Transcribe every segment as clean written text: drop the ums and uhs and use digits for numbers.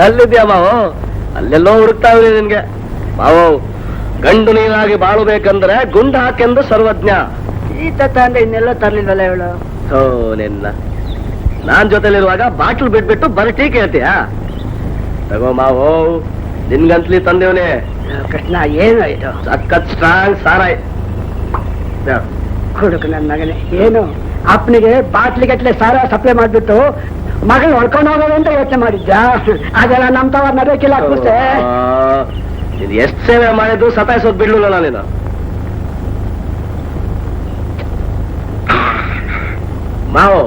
ಅಲ್ಲಿದ್ಯಾ ಮಾವು? ಅಲ್ಲೆಲ್ಲೋ ಹುಡುಕ್ತಾವ್ರಿ ನಿನ್ಗೆ. ಮಾವು, ಗಂಡು ನೀನಾಗಿ ಬಾಳಬೇಕಂದ್ರೆ ಗುಂಡು ಹಾಕೆಂದು ಸರ್ವಜ್ಞ. ಈ ತತ್ತ ಅಂದ್ರೆ ಇನ್ನೆಲ್ಲ ತರ್ಲಿಲ್ವಲ್ಲ ಇವಳು. ಹೋ ನಿನ್ನ, ನಾನ್ ಜೊತೆಲಿರುವಾಗ ಬಾಟ್ಲು ಬಿಟ್ಬಿಟ್ಟು ಬರಟಿ ಕೇಳ್ತೀಯ? ತಗೋ ಮಾವು, ನಿನ್ಗಂತ್ಲಿ ತಂದೇವನೇ. ಕೃಷ್ಣ, ಏನು ಇದು? ಸಖತ್ ಸ್ಟ್ರಾಂಗ್ ಸಾರಾಯ್. ಹುಡುಕ ನನ್ನ ಮಗನೇ, ಏನು ಅಪ್ಪನಿಗೆ ಬಾಟ್ಲಿಗಟ್ಲೆ ಸಾರ ಸಪ್ಲೈ ಮಾಡ್ಬಿಟ್ಟು ಮಗಳು ಹೊಡ್ಕೊಂಡು ಹೋಗೋದು ಅಂತ ಯೋಚನೆ ಮಾಡಿದ್ದ? ಅದೆಲ್ಲ ನಮ್ ತವ ನಡೆಯಕ್ಕಿಲ್ಲ. ಕೂಸೆ ಇದು ಎಷ್ಟು ಸೇವೆ ಮಾಡಿದ್ರು ಸತಾಯಿಸೋದ್ ಬಿಡ್ಲಿಲ್ಲ ನಾನೇನು. ಮಾವು,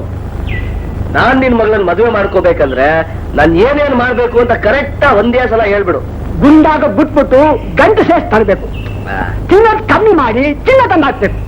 ನಾನ್ ನಿನ್ ಮಗಳನ್ನ ಮದುವೆ ಮಾಡ್ಕೋಬೇಕಂದ್ರೆ ನಾನ್ ಏನೇನ್ ಮಾಡ್ಬೇಕು ಅಂತ ಕರೆಕ್ಟ್ ಒಂದೇ ಸಲ ಹೇಳ್ಬಿಡು. ಗುಂಡಾಗ ಬಿಟ್ಬಿಟ್ಟು ಗಂಟು ಸೇಸ್ ತರಬೇಕು, ತಿನ್ನೋದು ಕಮ್ಮಿ ಮಾಡಿ ಚಿನ್ನ ತಂದು ಹಾಕ್ಬೇಕು.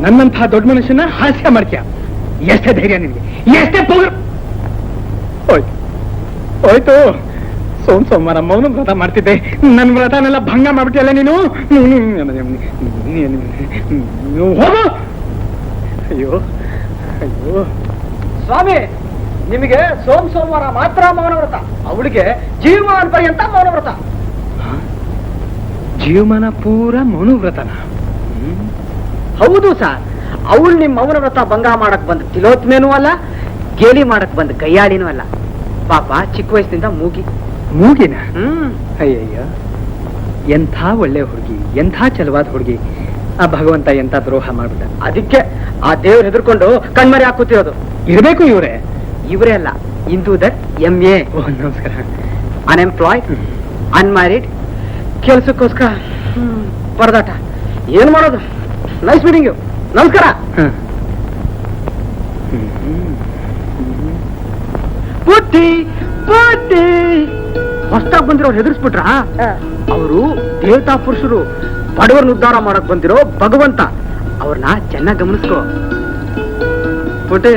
ನನ್ನಂತಹ ದೊಡ್ಡ ಮನುಷ್ಯನ ಹಾಸ್ಯ ಮಾಡ್ತೀಯ? ಎಷ್ಟೇ ಧೈರ್ಯ ನಿನ್ಗೆ, ಎಷ್ಟೇ ಪೌರ್. ಹೋಯ್ತು, ಸೋಮವಾರ ಮೌನ ವ್ರತ ಮಾಡ್ತಿದ್ದೆ, ನನ್ನ ವ್ರತನೆಲ್ಲ ಭಂಗ ಮಾಡ್ಬಿಟ್ಟಿಯಲ್ಲ ನೀನು. ಹೋಗು. ಅಯ್ಯೋ ಅಯ್ಯೋ ಸ್ವಾಮಿ, ನಿಮಗೆ ಸೋಮವಾರ ಮಾತ್ರ ಮೌನ ವ್ರತ, ಅವಳಿಗೆ ಜೀವಮಾನ ಪರ್ಯಂತ ಮೌನ ವ್ರತ. ಜೀವಮಾನ ಪೂರ ಮೌನ ವ್ರತನ? ಹೌದು ಸರ್. ಅವಳು ನಿಮ್ ಮೌನ ವ್ರತ ಭಂಗ ಮಾಡಕ್ ಬಂದ ತಿಲೋತ್ಮೇನೂ ಅಲ್ಲ, ಗೇಲಿ ಮಾಡಕ್ ಬಂದ ಕೈಯಾಳಿನೂ ಅಲ್ಲ. ಪಾಪ ಚಿಕ್ಕ ವಯಸ್ಸಿನಿಂದ ಮೂಗಿನ. ಅಯ್ಯಯ್ಯ, ಎಂಥ ಒಳ್ಳೆ ಹುಡುಗಿ, ಎಂಥ ಚಲವಾದ ಹುಡುಗಿ. ಆ ಭಗವಂತ ಎಂಥ ದ್ರೋಹ ಮಾಡ್ಬಿಟ್ಟ. ಅದಕ್ಕೆ ಆ ದೇವ್ರು ಹೆದರ್ಕೊಂಡು ಕಣ್ಮರೆ ಹಾಕುತ್ತಿರೋದು. ಇರ್ಬೇಕು ಇವರೇ. ಇವರೇ ಅಲ್ಲ, ಇಂದೂದರ್ MA. ನಮಸ್ಕಾರ. ಅನ್ಎಂಪ್ಲಾಯ್ಡ್, ಅನ್ಮ್ಯಾರಿಡ್, ಕೆಲ್ಸಕ್ಕೋಸ್ಕರ ಪರದಾಟ. ಏನ್ ಮಾಡೋದು? Nice meeting you. ನಮಸ್ಕಾರ. ಪುಟ್ಟಿ ಪುಟ್ಟಿ ಹೊಸ್ತಾಗ್ ಬಂದಿರೋ ಹೆದರ್ಸ್ಬಿಟ್ರ? ಅವರು ದೇವತಾ ಪುರುಷರು, ಬಡವರನ್ನ ಉದ್ಧಾರ ಮಾಡಕ್ ಬಂದಿರೋ ಭಗವಂತ. ಅವ್ರನ್ನ ಚೆನ್ನಾಗಿ ಗಮನಿಸ್ಕೋ. ಪುಟ್ಟಿ,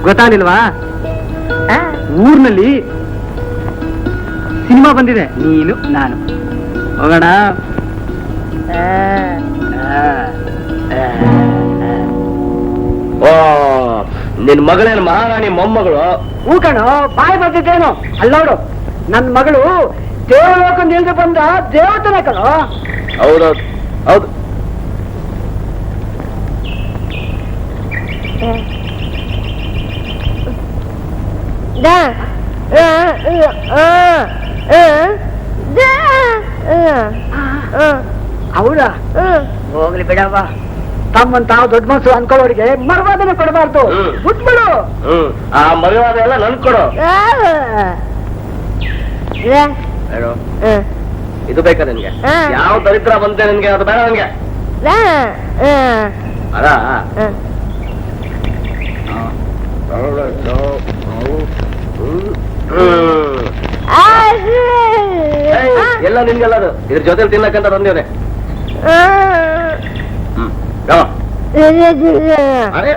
ಗೊತ್ತಾಗ್ಲಿಲ್ವಾ? ಊರ್ನಲ್ಲಿ ಸಿನಿಮಾ ಬಂದಿದೆ, ನೀನು ನಾನು ಹೋಗೋಣ. ಓ, ನಿನ್ ಮಗಳೇನು ಮಹಾರಾಣಿ ಮೊಮ್ಮಗಳು? ಊಕಣೋ, ಬಾಯಿ ಬರ್ತಿದ್ದೇನು? ಅಲ್ಲೋಡು, ನನ್ ಮಗಳು ದೇವಲೋಕ ನಿಲ್ದು ಬಂದ ದೇವತನ ಕಣೋ. ಹೌದೌದು ಹೌದು. ಹೌದಾ? ಹೋಗ್ಲಿ ಬಿಡವ್ವ. ತಮ್ಮನ್ ತಾವು ದೊಡ್ಡ ಮನಸ್ಸು ಅನ್ಕೊಳ್ಳೋರಿಗೆ ಮರ್ವಾದನೆ ಕೊಡಬಾರ್ದು. ಬಿಟ್ಬಿಡು. ಆ ಮರ್ವಾದ ಎಲ್ಲ ನನ್ ಕೊಡು. ಇದು ಬೇಕಾ ನಿನ್ಗೆ? ಯಾವ ದರಿದ್ರ ಬಂತೆ ನಿನ್ಗೆ? ಅದು ಬೇಡ ನನ್ಗೆ. ಅದ ಎಲ್ಲ ನಿನ್ಗೆಲ್ಲದು ಇದ್ರ ಜೊತೆ ತಿನ್ನಕ್ಕಂತ ತಂದೇವ್ರೆ. ಅದೇ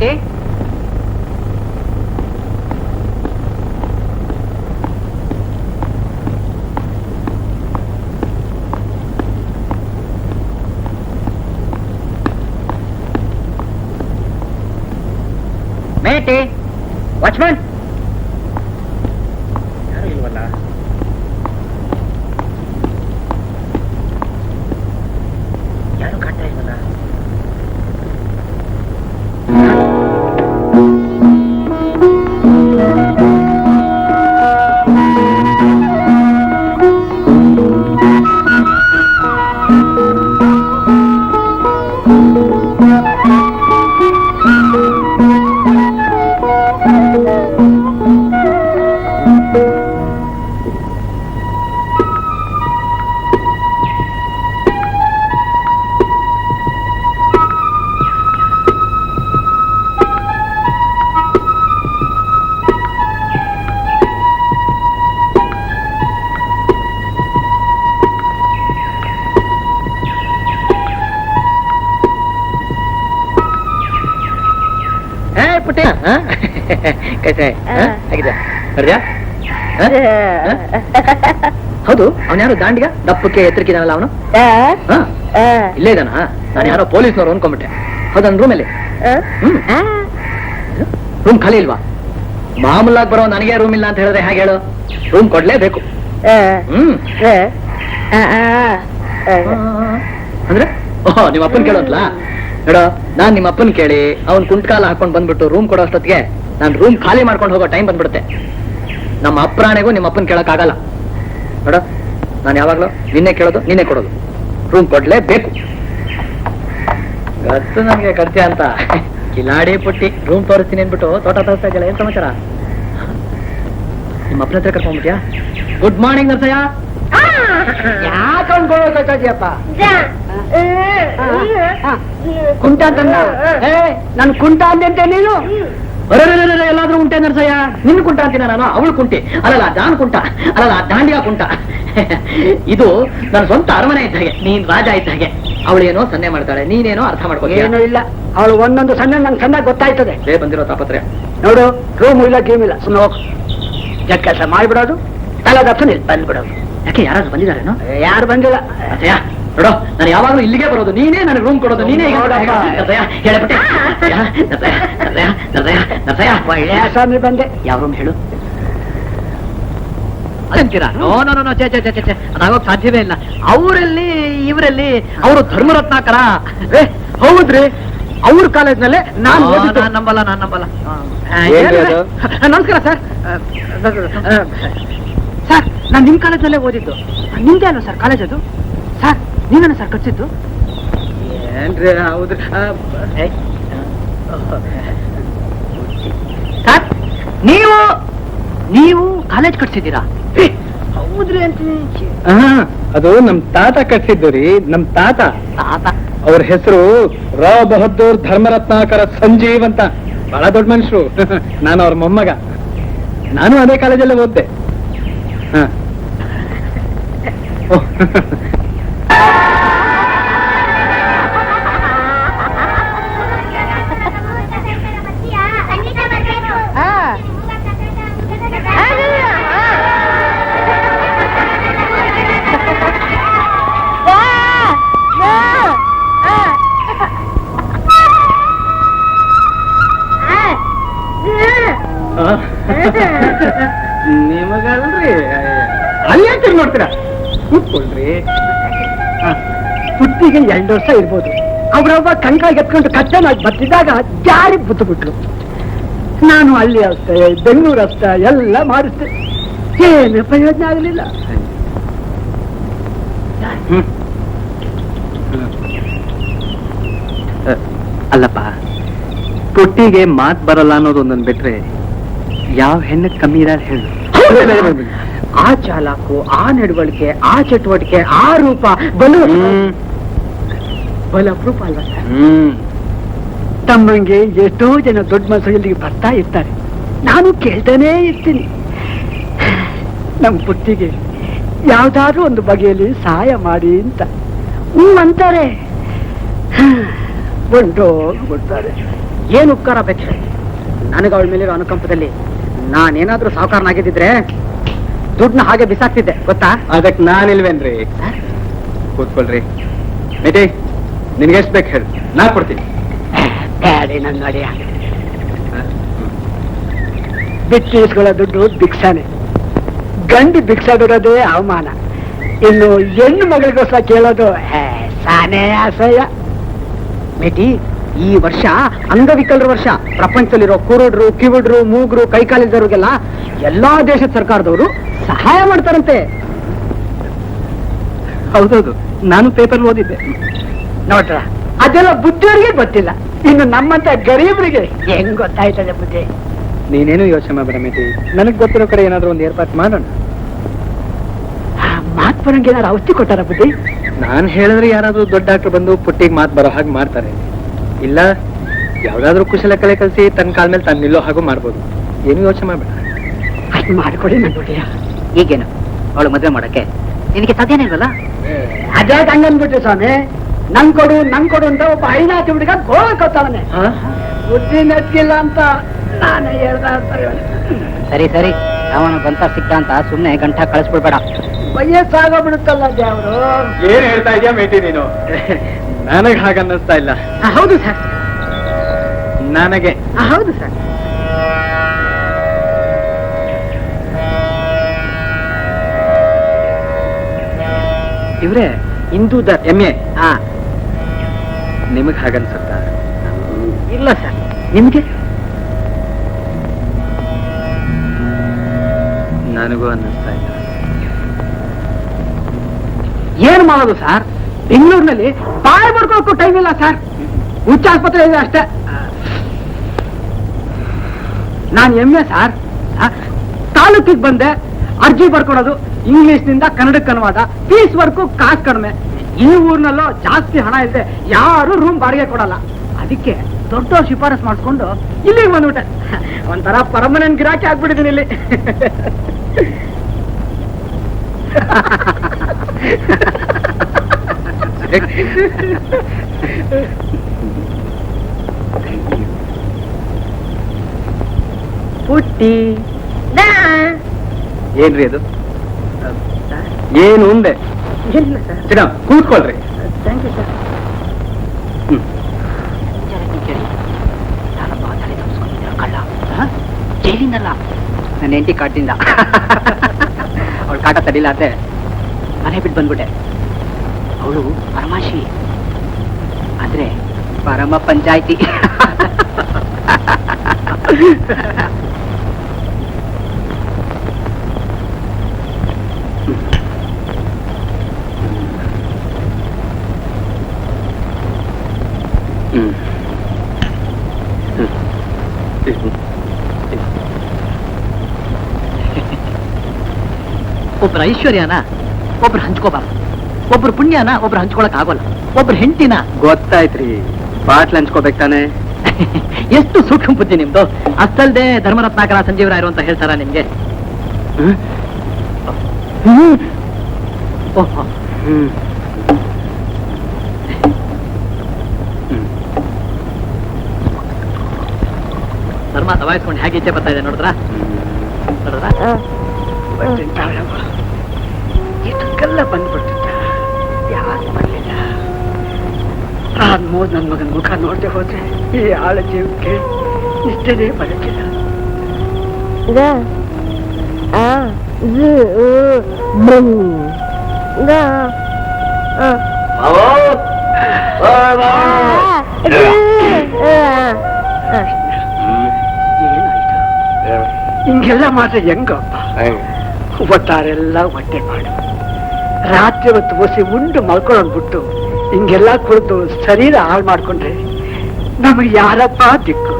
ಬೇಟೆ ಬೇಟೆ ವಾಚ್ಮನ್ ಯಾರು ಇಲ್ವಲ್ಲ? ಯಾರು ಕಾಣ್ತಾ ಇಲ್ವಲ್ಲ? ಪುಟ್ಟಿ ಕೈಸೆ ಹೇಗಿದೆ ಬರ್ಯಾ ಹೌದು ಅವನ್ ಯಾರು ದಾಂಡಿಗ ದಪ್ಪಕ್ಕೆ ಎತ್ತರಿಕಿದಾನಲ್ಲ ಅವನು ಇಲ್ಲೇ ಇದಾನ ನಾನು ಯಾರೋ ಪೊಲೀಸ್ನವ್ರು ಅನ್ಕೊಂಡ್ಬಿಟ್ಟೆ ಹೌದನ್ ರೂಮಲ್ಲಿ ರೂಮ್ ಖಾಲಿ ಇಲ್ವಾ ಮಾಮೂಲಾಗಿ ಬರೋ ನನಗೆ ರೂಮ್ ಇಲ್ಲ ಅಂತ ಹೇಳಿದ್ರೆ ಹೇಗೆ ಹೇಳು ರೂಮ್ ಕೊಡ್ಲೇಬೇಕು ಅಂದ್ರೆ ಓಹ್ ನಿಮ್ಮ ಅಪ್ಪನ್ ಕೇಳೋದ್ಲಾ ನೋಡೋ ನಾನ್ ನಿಮ್ಮ ಅಪ್ಪನ್ ಕೇಳಿ ಅವ್ನ್ ಕುಂಟ್ಕಾಲ ಹಾಕೊಂಡ್ ಬಂದ್ಬಿಟ್ಟು ರೂಮ್ ಕೊಡೋ ಅಷ್ಟೊತ್ತಿಗೆ ನಾನ್ ರೂಮ್ ಖಾಲಿ ಮಾಡ್ಕೊಂಡು ಹೋಗೋ ಟೈಮ್ ಬಂದ್ಬಿಡುತ್ತೆ ನಮ್ಮ ಅಪ್ರಾಣೆಗೂ ನಿಮ್ಮ ಅಪ್ಪನ್ ಕೇಳಕ್ ಆಗಲ್ಲ ನೋಡೋ ನಾನು ಯಾವಾಗ್ಲೂ ನಿನ್ನೆ ಕೇಳೋದು ನಿನ್ನೆ ಕೊಡೋದು ರೂಮ್ ಕೊಡ್ಲೇಬೇಕು ಗೊತ್ತು ನನ್ಗೆ ಕರ್ತ್ಯ ಅಂತ ಕಿಲಾಡಿ ಪುಟ್ಟಿ ರೂಮ್ ತೋರಿಸ್ತೀನಿ ಅಂದ್ಬಿಟ್ಟು ತೋಟ ತೋರಿಸ್ತಾ ಇದ್ದಲ್ಲ ಏನ್ ಸಮಾಚಾರ ನಿಮ್ಮ ಅಪ್ಪನ ಹತ್ರ ಕರ್ಕೊಂಡ್ಬಿಟ್ಯಾ ಗುಡ್ ಮಾರ್ನಿಂಗ್ ನರ್ಸಯ್ಯ ಯಾಕೆ ಅನ್ಕೊಳ್ಳೋದಪ್ಪ ಕುಂಟ ಅಂತಂದ ನನ್ ಕುಂಟ ಅಂದಂತೆ ನೀನು ಎಲ್ಲಾದ್ರೂ ಉಂಟೆ ನರ್ಸಯ್ಯ ನಿನ್ ಕುಂಟ ಅಂತೀನ ನಾನು ಅವಳು ಕುಂಟಿ ಅಲ್ಲಲ್ಲ ದಾನ್ ಕುಂಟ ಅಲ್ಲಲ್ಲ ದಾಂಡಿಯ ಕುಂಟ ಇದು ನನ್ನ ಸ್ವಂತ ಅರಮನೆ ಇದ್ದ ಹಾಗೆ ನೀನ್ ರಾಜ ಇದ್ದ ಹಾಗೆ ಅವಳೇನೋ ಸನ್ನೆ ಮಾಡ್ತಾಳೆ ನೀನೇನೋ ಅರ್ಥ ಮಾಡ್ಕೋ ಏನೂ ಇಲ್ಲ ಅವಳು ಒಂದೊಂದು ಸಣ್ಣ ನಂಗೆ ಚೆನ್ನಾಗಿ ಗೊತ್ತಾಯ್ತದೆ ಬಂದಿರೋ ತಾಪತ್ರೆ ನೋಡು ರೂಮ್ ಇಲ್ಲ ಗೇಮ್ ಇಲ್ಲ ಸುಮ್ಮನೆ ಹೋಗ್ ಜಗ್ ಕೆಲಸ ಮಾಡ್ಬಿಡೋದು ತಲೆದಪ್ಪ ನಿಲ್ ಬಂದ್ಬಿಡೋದು ಯಾಕೆ ಯಾರಾದ್ರೂ ಬಂದಿದ್ದಾರೇನೋ ಯಾರು ಬಂದಿಲ್ಲ ಅಯ್ಯ ನೋಡೋ ನಾನು ಯಾವಾಗಲೂ ಇಲ್ಲಿಗೆ ಬರೋದು ನೀನೇ ನನಗೆ ರೂಮ್ ಕೊಡೋದು ನೀನೇ ಹೇಳಪಟ್ಟೆ ಒಳ್ಳೆ ಸ್ವಾಮಿ ಬಂದೆ ಯಾವ ರೂಮ್ ಹೇಳು ಅದಂತೀರಾ ನೋ ನೋ ನೋ ಚೇ ಚೇ ಚೇ ಚೇ ಅದಾಗೋಕ್ ಸಾಧ್ಯವೇ ಇಲ್ಲ ಅವರಲ್ಲಿ ಇವರಲ್ಲಿ ಅವರು ಧರ್ಮರತ್ನಾಕರ ಹೌದ್ರಿ ಅವ್ರ ಕಾಲೇಜ್ನಲ್ಲೇ ನಾನು ನಂಬಲ್ಲ ನಾನ್ ನಂಬಲ್ಲ ನಮಸ್ಕಾರ ಸರ್ ಸರ್ ನಾನು ನಿಮ್ ಕಾಲೇಜ್ನಲ್ಲೇ ಓದಿದ್ದು ನಿಮ್ದೇ ಅಲ್ವ ಸರ್ ಕಾಲೇಜ್ ಅದು ಸರ್ ನೀವೇನ ಸರ್ ಕಟ್ಸಿದ್ದು ಏನ್ರಿ ಹೌದ್ರಿ ಸರ್ ನೀವು ಕಾಲೇಜ್ ಕಟ್ಸಿದ್ದೀರಾ ಹೌದ್ರಿ ಅಂತೀನಿ ಅದು ನಮ್ ತಾತ ಕಟ್ಸಿದ್ದು ರೀ ನಮ್ ತಾತ ತಾತ ಅವ್ರ ಹೆಸರು ರಾವ್ ಬಹದ್ದೂರ್ ಧರ್ಮರತ್ನಾಕರ ಸಂಜೀವ್ ಅಂತ ಬಹಳ ದೊಡ್ಡ ಮನುಷ್ಯರು ನಾನು ಅವ್ರ ಮೊಮ್ಮಗ ನಾನು ಅದೇ ಕಾಲೇಜಲ್ಲೇ ಓದ್ದೆ ನಿಮಗಲ್ರಿ ಅಲ್ಲೇ ತಿರ್ ನೋಡ್ತೀರಾ ಕೂತ್ಕೊಳ್ರಿ ಹುಟ್ಟಿಗೆ 2 ವರ್ಷ ಇರ್ಬೋದು ಅವ್ರೊಬ್ಬ ಕಂಕಾಗಿ ಎತ್ಕೊಂಡು ಕಟ್ಟನಾಗಿ ಬರ್ತಿದ್ದಾಗ ಜಾರಿ ಬುದ್ದು ಬಿಟ್ರು ನಾನು ಅಲ್ಲಿ ಅಷ್ಟೇ ಬೆಂಗಳೂರು ಅಷ್ಟೇ ಎಲ್ಲ ಮಾಡಿಸ್ದೆ ಏನು ಪ್ರಯೋಜನ ಆಗಲಿಲ್ಲ ಅಲ್ಲಪ್ಪ ಪುಟ್ಟಿಗೆ ಮಾತ್ ಬರಲ್ಲ ಅನ್ನೋದು ಒಂದೊಂದು ಬಿಟ್ರೆ ಯಾವ ಹೆಣ್ಣು ಕಮ್ಮಿ ಇರ ಹೇಳು ಆ ಚಾಲಾಕು ಆ ನಡವಳಿಕೆ ಆ ಚಟುವಟಿಕೆ ಆ ರೂಪ ಬಲ ಅಪರೂಪ ಅಲ್ವಾ ಸರ್ ತಮ್ಮಂಗೆ ಎಷ್ಟೋ ಜನ ದೊಡ್ಡ ಮನಸ್ಸು ಇಲ್ಲಿಗೆ ಬರ್ತಾ ಇರ್ತಾರೆ ನಾನು ಕೇಳ್ತಾನೇ ಇರ್ತೀನಿ ನಮ್ಮ ಪುಟ್ಟಿಗೆ ಯಾವ್ದಾದ್ರೂ ಒಂದು ಬಗೆಯಲ್ಲಿ ಸಹಾಯ ಮಾಡಿ ಅಂತ ಅಂತಾರೆ ಬಿಡ್ತಾರೆ ಏನು ಉಪಕಾರ ಬೇಕು ಹೇಳಿ? ನನಗೆ ಅವಳ ಮೇಲಿರೋ ಅನುಕಂಪದಲ್ಲಿ ನಾನೇನಾದ್ರೂ ಸಾಹುಕಾರನಾಗಿದ್ದಿದ್ರೆ ದುಡ್ಡನ್ನ ಹಾಗೆ ಬಿಸಾಕ್ತಿದ್ದೆ, ಗೊತ್ತಾ? ಅದಕ್ಕೆ ನಾನಿಲ್ವೇನ್ರಿ? ಕೂತ್ಕೊಳ್ರಿ. ಮಿತಿ, ನಿನ್ಗೆ ಎಷ್ಟು ಬೇಕು ಹೇಳಿ, ನಾ ಕೊಡ್ತೀನಿ. ಬ್ಯಾಡಿ ನನ್ನ ನಡೆಯ. ಬಿಟ್ಟಿಸ್ಕೊಳ್ಳೋ ದುಡ್ಡು ಭಿಕ್ಷಾನೆ, ಗಂಡು ಭಿಕ್ಷಾ ಬಿಡೋದೇ ಅವಮಾನ. ಇನ್ನು ಹೆಣ್ಣು ಮಗಳಿಗೋಸ್ಕರ ಕೇಳೋದು ಸಾನೇ ಅಸಹ್ಯ. ಬೇಟಿ, ಈ ವರ್ಷ ಅಂಗವಿಕಲರ ವರ್ಷ. ಪ್ರಪಂಚದಲ್ಲಿರೋ ಕುರುಡ್ರು, ಕಿವುಡ್ರು, ಮೂಗ್ರು, ಕೈಕಾಲಿದ್ದವ್ರಿಗೆಲ್ಲ ಎಲ್ಲಾ ದೇಶದ ಸರ್ಕಾರದವರು ಸಹಾಯ ಮಾಡ್ತಾರಂತೆ. ಹೌದೌದು, ನಾನು ಪೇಪರ್ ಓದಿದ್ದೆ. ನೋಡ್ರ, ಅದೆಲ್ಲ ಬುದ್ಧಿಯವರಿಗೆ ಗೊತ್ತಿಲ್ಲ, ಇನ್ನು ನಮ್ಮಂತ ಗರೀಬರಿಗೆ ಹೆಂಗ್ ಗೊತ್ತಾಯ್ತದೆ ಬುದ್ಧಿ? ನೀನೇನು ಯೋಚನೆ ಮಾಡಬೇಡ ಮಿತಿ, ನನಗ್ ಗೊತ್ತಿರೋ ಕಡೆ ಏನಾದ್ರೂ ಒಂದು ಏರ್ಪಾಟ್ ಮಾಡೋಣ. ಮಾತ್ ಬರಂಗೆ ಏನಾರು ಔಷಧಿ ಕೊಟ್ಟಾರ ಬುದ್ಧಿ? ನಾನ್ ಹೇಳಿದ್ರೆ ಯಾರಾದ್ರೂ ದೊಡ್ಡ ಡಾಕ್ಟರ್ ಬಂದು ಪುಟ್ಟಿಗೆ ಮಾತು ಬರೋ ಹಾಗೆ ಮಾಡ್ತಾರೆ, ಇಲ್ಲ ಯಾವ್ದಾದ್ರು ಕುಶಲ ಕಲೆ ಕಲಿಸಿ ತನ್ನ ಕಾಲ ಮೇಲೆ ತಾನು ನಿಲ್ಲೋ ಹಾಗೂ ಮಾಡ್ಬೋದು. ಏನು ಯೋಚನೆ ಮಾಡಬೇಡ. ಅಷ್ಟು ಮಾಡ್ಕೊಡಿ ನನ್ ದುಡ್ಡಿಯ. ಈಗೇನು ಅವಳು ಮದುವೆ ಮಾಡಕ್ಕೆ ನಿನಗೆ ಸಾಧ್ಯನೇ ಇಲ್ವಲ್ಲ? ಅದೇ ಹಂಗನ್ಬಿಟ್ರಿ ಸ್ವಾಮಿ. ನಂಗ್ ಕೊಡು ಅಂತ ಒಬ್ಬ ಐನಾತಿ ಹುಡುಗ ಗೋಳಕೊತ್ತಾವನೆ. ಬುದ್ಧಿ ನೆಚ್ಚಿಲ್ಲ ಅಂತ ನಾನೇ ಹೇಳ್ದ. ಸರಿ ಸರಿ, ಅವನು ಬಂತ ಸಿಕ್ಕ ಅಂತ ಸುಮ್ನೆ ಗಂಟ ಕಳಿಸ್ಬಿಡ್ಬೇಡ. ವಯಸ್ಸಾಗೋಗ್ಬಿಡುತ್ತಲ್ಲ ದೇವ್ರು. ಏನ್ ಹೇಳ್ತಾ ಇದೆಯಾ ಮೇಟಿ ನೀನು? ನನಗ್ ಹಾಗನ್ನಿಸ್ತಾ ಇಲ್ಲ. ಹೌದು ಸರ್, ನನಗೆ ಹೌದು ಸರ್. ಇವ್ರೆ ಹಿಂದೂದ ಎಮ್ಮೆ. ನಿಮಗ್ ಹಾಗನ್ಸುತ್ತ? ಇಲ್ಲ ಸರ್. ನಿಮ್ಗೆ? ನನಗೂ ಅನ್ನಿಸ್ತಾ ಇಲ್ಲ. ಏನ್ ಮಾಡೋದು ಸರ್? ಬೆಂಗಳೂರಿನಲ್ಲಿ ಬಾಯಿ ಬಡ್ಕೊಳಕ್ಕೂ ಟೈಮ್ ಇಲ್ಲ ಸರ್. ಹುಚ್ಚ ಆಸ್ಪತ್ರೆ ಇದೆ ಅಷ್ಟೇ. ನಾನು ಎಮ್ಮೆ ಸರ್. ತಾಲೂಕಿಗೆ ಬಂದೆ, ಅರ್ಜಿ ಬರ್ಕೊಡೋದು, ಇಂಗ್ಲಿಷ್ನಿಂದ ಕನ್ನಡಕ್ಕೆ ಅನುವಾದ, ಫೀಸ್ ವರ್ಕು ಕಾಸು ಕಡಿಮೆ. ಈ ಊರ್ನಲ್ಲೂ ಜಾಸ್ತಿ ಹಣ ಇದೆ, ಯಾರು ರೂಮ್ ಬಾಡಿಗೆ ಕೊಡಲ್ಲ. ಅದಕ್ಕೆ ದೊಡ್ಡ ಶಿಫಾರಸ್ ಮಾಡಿಸ್ಕೊಂಡು ಇಲ್ಲಿಗೆ ಬಂದ್ಬಿಟ್ಟೆ. ಒಂಥರ ಪರ್ಮನೆಂಟ್ ಗಿರಾಕಿ ಆಗ್ಬಿಟ್ಟಿದ್ದೀನಿ ಇಲ್ಲಿ. ಪುಟ್ಟಿ, ಏನ್ರಿ ಅದು? ಏನು ಉಂಡೆ? ಏನಿಲ್ಲ ಸರ್. ಚಿನ್ನ, ಕೂತ್ಕೊಳ್ರಿ. Thank you sir. ಜೈಲಿಂದಲ್ಲ, ನನ್ನ ಹೆಂಡತಿ ಕಾಟದಿಂದ. ಅವಳು ಕಾಟ ತಡಿಲ್ಲ ಅಂತೆ ಮನೆ ಬಿಟ್ಟು ಬಂದ್ಬಿಟ್ಟೆ. ಅವಳು ಪರಮಾಶಿ ಆದ್ರೆ ಪರಮ ಪಂಚಾಯ್ತಿ. ಒಬ್ರ ಐಶ್ವರ್ಯನ ಒಬ್ರು ಹಂಚ್ಕೋಬಾರ್ದು, ಒಬ್ರು ಪುಣ್ಯನ ಒಬ್ರು ಹಂಚ್ಕೊಳಕ್ ಆಗೋಲ್ಲ. ಒಬ್ರು ಹೆಂಡತಿನ ಗೊತ್ತಾಯ್ತ್ರಿ, ಬಾಟ್ಲ್ ಹಂಚ್ಕೋಬೇಕು ತಾನೆ. ಎಷ್ಟು ಸೂಕ್ಷ್ಮ ಬುದ್ಧಿ ನಿಮ್ದು. ಅಷ್ಟಲ್ದೆ ಧರ್ಮರತ್ನಾಕರ ಸಂಜೀವರಾಯರು ಅಂತ ಹೇಳ್ತಾರ ನಿಮ್ಗೆ? ಓಹೋ, ಧರ್ಮ ದಬಾಯಿಸ್ಕೊಂಡು ಹೇಗೆ ಈಚೆ ಬರ್ತಾ ಇದೆ ನೋಡಿದ್ರ? ಇದಕ್ಕೆಲ್ಲ ಬಂದ್ಬಿಡ್ತಿದ್ದ, ಯಾರು ಬರ್ಲಿಲ್ಲ. ಮೋದ್ ನನ್ ಮಗನ ಮುಖ ನೋಡ್ದೆ ಹೋದ್ರೆ ಈ ಆಳ ಜೀವಕ್ಕೆ ಇಷ್ಟನೇ ಬದುಕಿಲ್ಲ. ಹಿಂಗೆಲ್ಲ ಮಾತ್ರ ಹೆಂಗಪ್ಪ? ಒಟ್ಟಾರೆಲ್ಲ ಹೊಟ್ಟೆ ಮಾಡು, ರಾತ್ರಿ ಹೊತ್ತು ಬಸಿ ಉಂಡು ಮಲ್ಕೊಳ್ಳೋದು ಬಿಟ್ಟು ಹಿಂಗೆಲ್ಲ ಕುಳಿತು ಶರೀರ ಹಾಳು ಮಾಡ್ಕೊಂಡ್ರೆ ನಮಗೆ ಯಾರಪ್ಪ ದಿಕ್ಕು?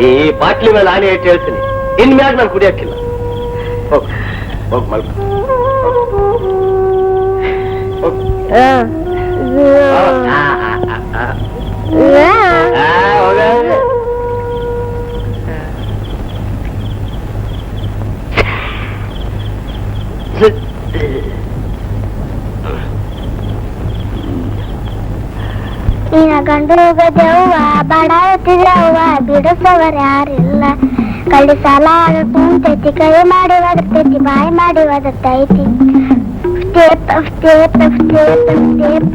ಈ ಬಾಟ್ಲಿ ಮೇಲೆ ನಾನೇ ಇಟ್ಟು ಹೇಳ್ತೀನಿ, ಇನ್ಮ್ಯಾಗ ನಾನು ಕುಡಿಯಕ್ಕಿಲ್ಲ. ಹೋಗ್ ಹೋಗ್ ಮಲ್ಕೊ. ನೀನ್ ಗಂಡು ಗದವ್ವ ಬಡಾಡ್ತಿದ್ರವ್ವ ಬಿಡಿಸೋವರ್ ಯಾರಿಲ್ಲ ಕಳ್ಳಿ ಸಾಲ ಕುಂತೈತಿ ಕೈ ಮಾಡಿ ಒದರ್ತೈತಿ ಬಾಯಿ ಮಾಡಿ ಒದರ್ತೈತಿ ಸ್ಟೇಪ್ ಸ್ಟೇಪ್ ಸ್ಟೇಪ್ ಸ್ಟೇಪ್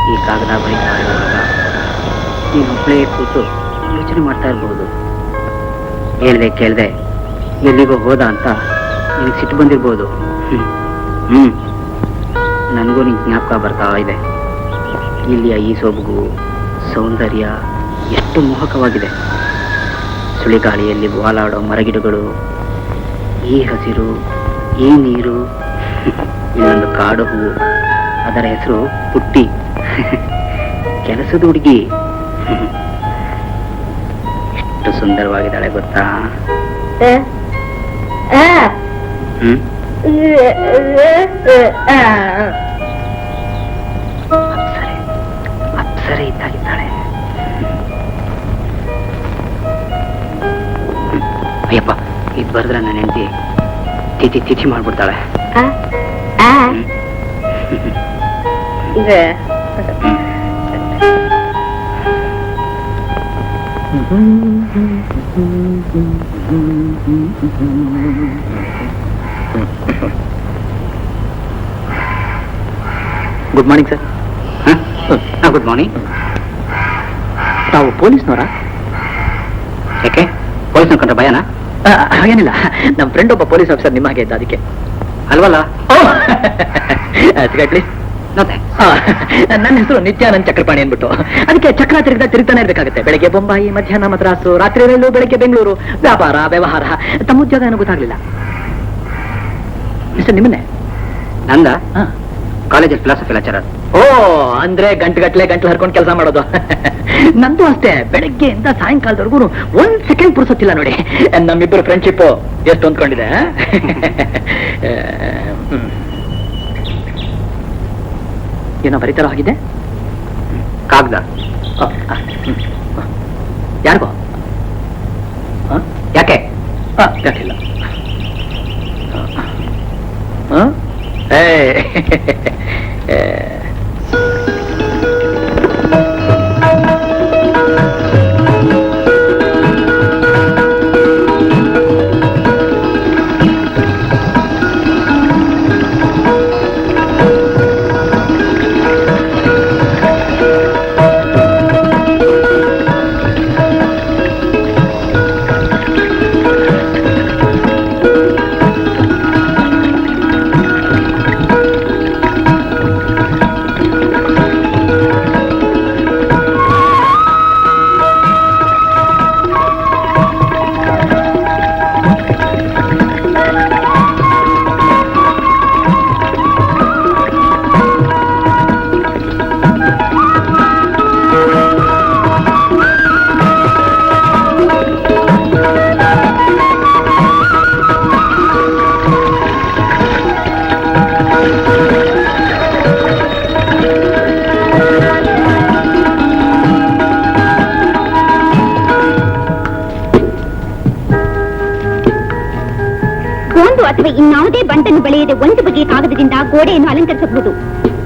ಈ ಕಾಗದ ಬರೀತಾ ಇರುವಾಗ ನೀನು ಒಬ್ಬಳೇ ಕೂತು ಯೋಚನೆ ಮಾಡ್ತಾ ಇರ್ಬಹುದು. ಹೇಳ್ದೆ ಕೇಳ್ದೆ ಎಲ್ಲಿಗೋ ಹೋದ ಅಂತ ನಿನಗೆ ಸಿಟ್ಟು ಬಂದಿರ್ಬೋದು. ನನಗೂ ನಿನ್ ಜ್ಞಾಪಕ ಬರ್ತಾ ಇದೆ. ಇಲ್ಲಿಯ ಈ ಸೊಬಗು ಸೌಂದರ್ಯ ಎಷ್ಟು ಮೋಹಕವಾಗಿದೆ. ಸುಳಿಗಾಳಿಯಲ್ಲಿ ವಾಲಾಡೋ ಮರಗಿಡಗಳು, ಈ ಹಸಿರು, ಈ ನೀರು, ಇನ್ನೊಂದು ಕಾಡು ಹೂವು, ಅದರ ಹೆಸರು ಪುಟ್ಟಿ, ಕೆಲಸದ ಹುಡುಗಿ. ಎಷ್ಟು ಸುಂದರವಾಗಿದ್ದಾಳೆ ಗೊತ್ತಾ? ಅಪ್ಸರೆ ಇದ್ದಾಗಿದ್ದಾಳೆ. ಅಯ್ಯಪ್ಪ, ಇದು ಬರೆದ್ರೆ ನನ್ನ ಹೆಂಡತಿ ತಿಥಿ ತಿಥಿ ಮಾಡ್ಬಿಡ್ತಾಳೆ. Good morning sir. Good morning. ತಾವು ಪೊಲೀಸ್ನವರಾ? ಯಾಕೆ ಪೊಲೀಸ್ ಕಂಡ್ರೆ ಭಯನಾ? ಹಾಗೇನಿಲ್ಲ, ನಮ್ಮ ಫ್ರೆಂಡ್ ಒಬ್ಬ ಪೊಲೀಸ್ ಆಫೀಸರ್ ನಿಮ್ಮ ಹಾಗೆ ಇದ್ದ, ಅದಕ್ಕೆ. ಅಲ್ವಲ್ಲ? ಪ್ಲೀಸ್. ನನ್ನ ಹೆಸರು ನಿತ್ಯಾನಂದ್ ಚಕ್ರಪಾಣಿ ಅನ್ಬಿಟ್ಟು. ಅದಕ್ಕೆ ಚಕ್ರ ತಿರುಗ್ತಾನೆ ಇರ್ಬೇಕಾಗುತ್ತೆ. ಬೆಳಗ್ಗೆ ಬೊಂಬಾಯಿ, ಮಧ್ಯಾಹ್ನ ಮದ್ರಾಸು, ರಾತ್ರಿ ರೈಲು, ಬೆಳಗ್ಗೆ ಬೆಂಗಳೂರು. ವ್ಯಾಪಾರ ವ್ಯವಹಾರ. ತಮ್ಮ ಉದ್ಯೋಗ ಏನೋ ಗೊತ್ತಾಗ್ಲಿಲ್ಲ. ಮಿಸ್ಟರ್ ನಿಮ್ಮನ್ನೇ? ನಂದ ಕಾಲೇಜಲ್ಲಿ ಫಿಲಾಸಫಿ ಲೆಕ್ಚರರ್. ಓ, ಅಂದ್ರೆ ಗಂಟೆ ಹರ್ಕೊಂಡು ಕೆಲಸ ಮಾಡೋದು. ನಂದು ಅಷ್ಟೇ, ಬೆಳಗ್ಗೆಯಿಂದ ಸಾಯಂಕಾಲದವರೆಗೂ ಒಂದ್ ಸೆಕೆಂಡ್ ಪುರ್ಸೊತ್ತಿಲ್ಲ ನೋಡಿ. ನಮ್ಮಿಬ್ಬರು ಫ್ರೆಂಡ್ಶಿಪ್ ಎಷ್ಟು ಹೊಂದ್ಕೊಂಡಿದೆ. ಏನೋ ಬರೀತಾರೋ ಆಗಿದೆ. ಕಾಗ್ದ ಯಾರಿಗೋ? ಯಾಕೆ? ಯಾಕಿಲ್ಲ. ಅಥವಾ ಇನ್ನಾವುದೇ ಬಂಟನ್ನು ಬೆಳೆಯದೆ ಒಂದು ಬಗೆಯ ಕಾಗದದಿಂದ ಗೋಡೆಯನ್ನು ಅಲಂಕರಿಸಬಹುದು.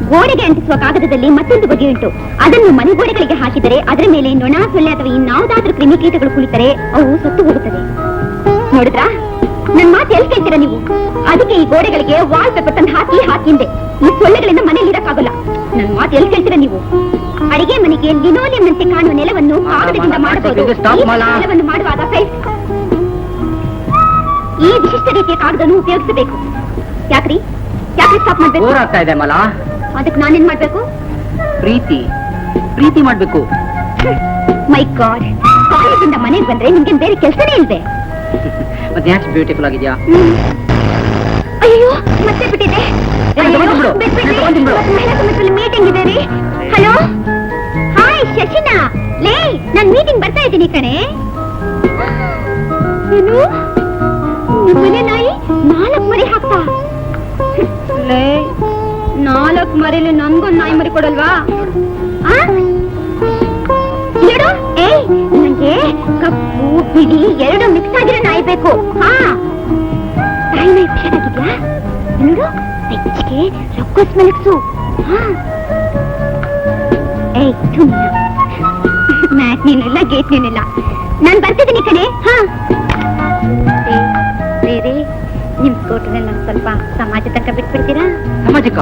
ಗೋಡೆಗೆ ಅಂಟಿಸುವ ಕಾಗದದಲ್ಲಿ ಮತ್ತೊಂದು ಬಗೆಯುಂಟು. ಅದನ್ನು ಮನೆಗೋಡೆಗಳಿಗೆ ಹಾಕಿದರೆ ಅದರ ಮೇಲೆ ನೊಣ, ಸೊಳ್ಳೆ ಅಥವಾ ಇನ್ನಾವುದಾದ್ರೂ ಕ್ರಿಮಿಕೀಟಗಳು ಕುಳಿತರೆ ಅವು ಸತ್ತು ಹೋಗುತ್ತದೆ. ನೋಡಿದ್ರಾ, ನನ್ ಮಾತು ಎಲ್ಲಿ ಕೇಳ್ತೀರಾ ನೀವು? ಅದಕ್ಕೆ ಈ ಗೋಡೆಗಳಿಗೆ ವಾಲ್ ಪೇಪರ್ ತಂದು ಹಾಕಿಂದೆ. ಈ ಸೊಳ್ಳೆಗಳಿಂದ ಮನೇಲಿ ಇರಕ್ಕಾಗಲ್ಲ. ನನ್ ಮಾತು ಎಲ್ಲಿ ಕೇಳ್ತೀರಾ ನೀವು? ಅಡಿಗೆ ಮನೆಗೆ ಲಿನೋಲಿಯಂ ನಂತೆ ಕಾಣುವ ನೆಲವನ್ನು ಕಾಗದದಿಂದ ಮಾಡಬಹುದು. ನೆಲವನ್ನು ಮಾಡುವಾಗ ಈ ವಿಶಿಷ್ಟ ರೀತಿಯ ಕಾಗದನ್ನು ಉಪಯೋಗಿಸಬೇಕು. ಯಾಕ್ರಿ ಸ್ಟಾಪ್ ಮಾಡ್ಬೇಕು? ಆಗ್ತಾ ಇದೆ ಮಲ. ಅದಕ್ಕೆ ನಾನೇನ್ ಮಾಡ್ಬೇಕು? ಪ್ರೀತಿ ಮಾಡ್ಬೇಕು. ಮೈ ಗಾಡ್, ಕಾಲೇಜಿಂದ ಮನೆಗೆ ಬಂದ್ರೆ ನಿಮ್ಗೆ ಬೇರೆ ಕೆಲಸನೇ ಇಲ್ದೆ. ಮತ್ತೆ ಯಾಕೆ ಬ್ಯೂಟಿಫುಲ್ ಆಗಿದ್ಯಾ? ಅಯ್ಯೋ, ಮತ್ತೆ ಬಿಟ್ಟಿದೆ. ಮೀಟಿಂಗ್ ಇದೆ ರೀ. ಹಲೋ, ಹಾಯ್ ಶಶಿನಾ. ಲೇ, ನಾನ್ ಮೀಟಿಂಗ್ ಬರ್ತಾ ಇದ್ದೀನಿ ಕಣೆ. ಏನು ನಿಮ್ಮನೆ ನಾಯಿ 4 ಮರಿ ಹಾಕ್ತಾ? ಲೇ, 4 ಮರಿಲಿ ನನ್ಗೊಂದು ನಾಯಿ ಮರಿ ಕೊಡಲ್ವಾ? ಹೇಳು. ಏಯ್, ನಂಗೆ ಕಪ್ಪು ಬಿಳಿ 2 ಮಿಕ್ಸ್ ಆಗಿರೋ ನಾಯಿ ಬೇಕು. ಹಾ, ತಾಯಿ ನಾಯಿ ಹುಷಾರಾಗಿದ್ಯಾ? ನೋಡು, ಹೆಚ್ಚಿಗೆ ರೊಕ್ಕಸ್ ಮಲಗ್ಸು. ಏಯ್, ಮ್ಯಾಟ್ ನೀನಿಲ್ಲ, ಗೇಟ್ ನೀನಿಲ್ಲ. ನಾನ್ ಬರ್ತಿದ್ದೀನಿ ಕಣೆ. ಹಾ, ಬೇರೆ ನಿಮ್ ಸ್ಕೂಟರ್ನಲ್ಲಿ ನನ್ ಸ್ವಲ್ಪ ಸಮಾಜ ತನಕ ಬಿಟ್ಬಿಡ್ತೀರಾ? ಸಮಾಜಕ್ಕ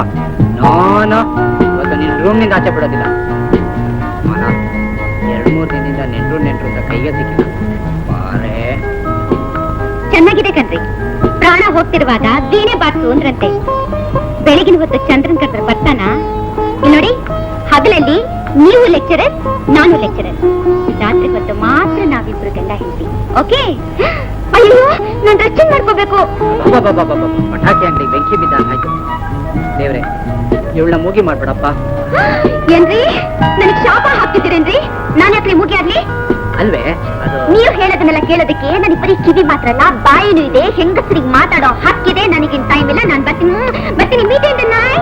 ನಾನು ಇವತ್ತು ನಿನ್ನ ರೂಮ್ನಿಂದ ಆಚೆ ಬಿಡೋದಿಲ್ಲ. 2-3 ದಿನದಿಂದ ನೆಂಟ್ರು ಅಂತ ಕೈಗೆ ಸಿಕ್ಕಿಲ್ಲ. ಬಾರೇ, ಚೆನ್ನಾಗಿದೆ ಕಣ್ರಿ. ಪ್ರಾಣ ಹೋಗ್ತಿರುವಾಗ ವೀಣೆ ಬಾರ್ಸು ಅಂದ್ರಂತೆ. ಬೆಳಗಿನ ಹೊತ್ತು ಚಂದ್ರನ್ ಕರೆದ್ರೆ ಬರ್ತಾನ? ನೋಡಿ, ಹಗಲಲ್ಲಿ ನೀವು ಲೆಕ್ಚರರ್, ನಾನು ಲೆಕ್ಚರರ್. ರಾತ್ರಿ ಹೊತ್ತು ಮಾತ್ರ ನಾವಿಬ್ರು ಗಂಡ ಹೆಂಡತಿ. ಓಕೆ? ಅಯ್ಯೋ, ನಾನು ರಚನೆ ಮಾಡ್ಕೋಬೇಕು. ಪಟಾಕಿ ಅಂಗಡಿ ಬೆಂಕಿ ಬಿದ್ದ ಆಯ್ತು. ದೇವ್ರೆ, ಇವಳನ್ನ ಮೂಗಿ ಮಾಡ್ಬಿಡಪ್ಪ. ಏನ್ರಿ, ನನಗ್ ಶಾಪ ಹಾಕ್ತಿದ್ದೀರೇನ್ರಿ? ನಾನು ಯಾಕ್ರಿ ಮೂಗಿ ಆಗ್ಲಿ? ಅಲ್ವೇ, ಅದು ನೀವು ಹೇಳೋದನ್ನೆಲ್ಲ ಕೇಳೋದಕ್ಕೆ ನನಗೆ ಬರೀ ಕಿವಿ ಮಾತ್ರ ಅಲ್ಲ, ಬಾಯಿನೂ ಇದೆ. ಹೆಂಗಸರಿಗೆ ಮಾತಾಡೋ ಹಕ್ಕಿದೆ. ನನಗಿನ್ ಟೈಮ್ ಇಲ್ಲ. ನಾನು ಬರ್ತೀನಿ ಮೀಟಿಂಗ್ ನಾಯ್.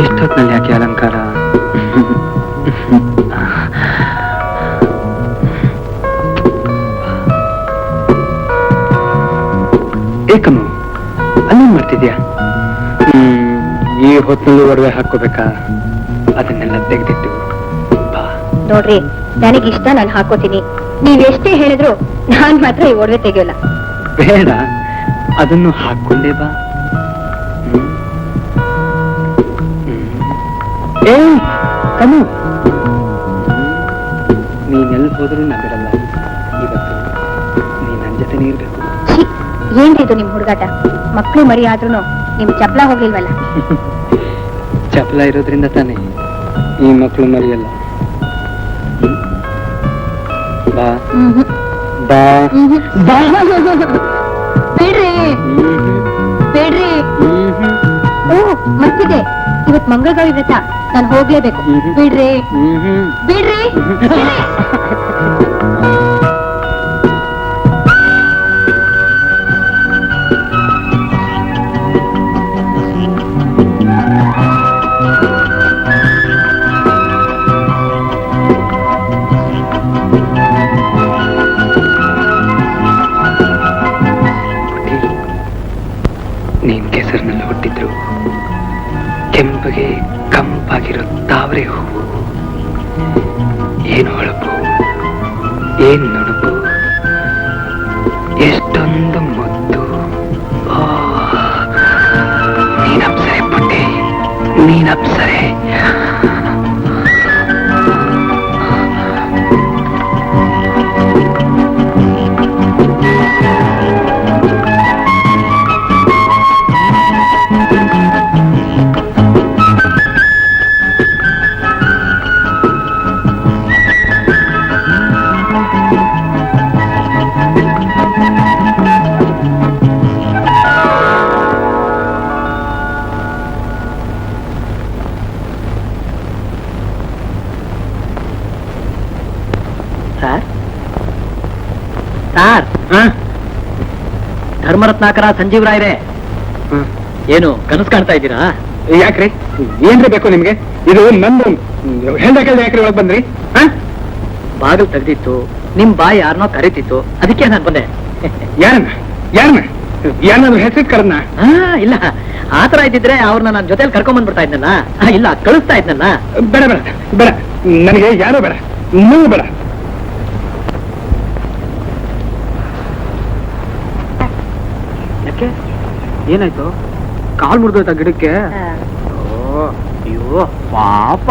ಎಷ್ಟೊತ್ತಿನಲ್ಲಿ ಯಾಕೆ ಅಲಂಕಾರ? ಏಕಮ್ಮ, ಅಲ್ಲೇನ್ ಮಾಡ್ತಿದ್ಯಾ? ಈ ಹೊತ್ತಿನಲ್ಲಿ ಒಡವೆ ಹಾಕೋಬೇಕಾ? ಅದನ್ನೆಲ್ಲ ತೆಗೆದಿಟ್ಟು ನೋಡ್ರಿ, ನನಗಿಷ್ಟ, ನಾನು ಹಾಕೋತೀನಿ. ನೀವೆಷ್ಟೇ ಹೇಳಿದ್ರು ನಾನ್ ಮಾತ್ರ ಈ ಒಡವೆ ತೆಗಿಯೋಲ್ಲ. ಬೇಡ, ಅದನ್ನು ಹಾಕೊಂಡೇ ಬಾ. ಏ ಕಣ್ಣು, ನೀನೆಲ್ಲಿ ಹೋದ್ರೂ ನಾ ಬಿಡಲ್ಲ. ಇವತ್ತು ನೀ ನನ್ನ ಜೊತೆನೇ ಇರ್ಬೇಕು. ಏನ್ರಿ ಇದು ನಿಮ್ ಹುಡುಗಾಟ? ಮಕ್ಳು ಮರಿ ಆದ್ರೂ ನಿಮ್ ಚಪ್ಲ ಹೋಗ್ಲಿಲ್ವಲ್ಲ? ಚಪಲ ಇರೋದ್ರಿಂದ ತಾನೇ ಈ ಮಕ್ಕಳು ಮರಿಯಲ್ಲ. ಬಾ ಬಾ ಬಾ. ಬೇಡ್ರಿ ಬೇಡ್ರಿ. ಓ, ಮರ್ತಿದೆ, ಇವತ್ ಮಂಗಳಗೌರಿ ವ್ರತ, ನಾನು ಹೋಗ್ಲೇಬೇಕು. ಬಿಡ್ರಿ ಬಿಡ್ರಿ. ಏನು ಹೊಳಪು, ಏನ್ ನುಡುಪು, ಎಷ್ಟೊಂದು ಮುದ್ದು. ನೀನಪ್ಸರೆ ಪುಟ್ಟಿ, ನೀನಪ್ಸರೆ. ಸರ್ ಸರ್ ಧರ್ಮರತ್ನಾಕರ ಸಂಜೀವ್ ರಾಯ್ರೆ, ಏನು ಕನಸು ಕಾಣ್ತಾ ಇದ್ದೀರಾ? ಯಾಕ್ರಿ, ಏನ್ರಿ ಬೇಕು ನಿಮ್ಗೆ? ಇದು ನಂದು ಹೇಳ್ದ ಯಾಕ್ರಿ ಒಳಗ್ ಬಂದ್ರಿ? ಬಾಗಿಲು ತೆಗ್ದಿತ್ತು, ನಿಮ್ ಬಾಯಿ ಯಾರನ್ನೋ ಕರೀತಿತ್ತು, ಅದಕ್ಕೆ ನಾನು ಬಂದೆ. ಯಾರನ್ನಾದ್ರು ಹೆಸರಿಟ್ ಕರದ್ನ? ಇಲ್ಲ, ಆತರ ಇದ್ದಿದ್ರೆ ಅವ್ರನ್ನ ನನ್ನ ಜೊತೆಲಿ ಕರ್ಕೊಂಡ್ ಬಂದ್ಬಿಡ್ತಾ ಇದ್ನಲ್ಲ. ಇಲ್ಲ, ಕಳಿಸ್ತಾ ಇದ್ನಲ್ಲ. ಬೇಡ ಬೇಡ ಬೇಡ, ನನಗೆ ಯಾರು ಬೇಡ, ನೀವು ಬೇಡ. ಯಾಕೆ, ಏನಾಯ್ತು? ಕಾಲ್ ಮುರಿದೋಯ್ತಾ ಗಿಡಕ್ಕೆ? ಅಯ್ಯೋ ಪಾಪ.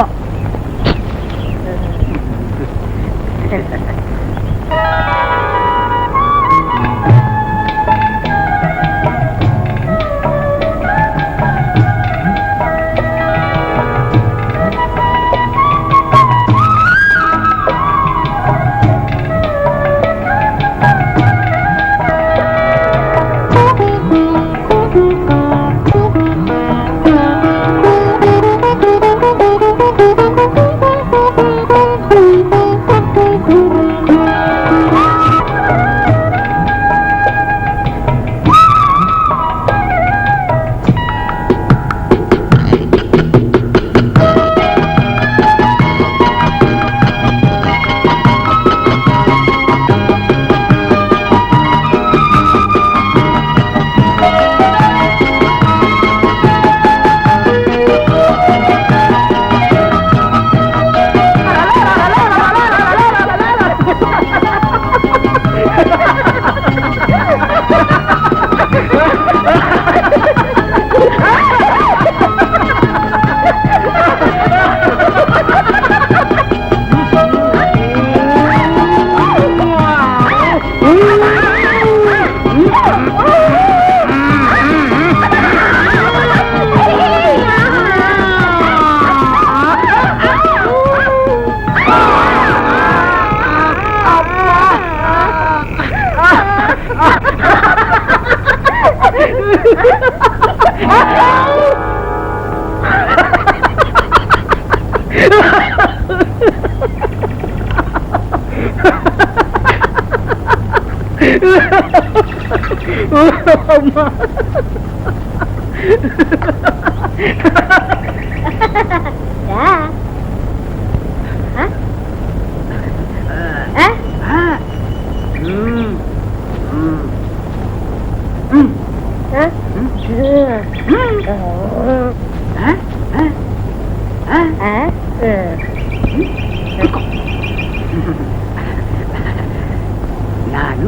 ನಾನು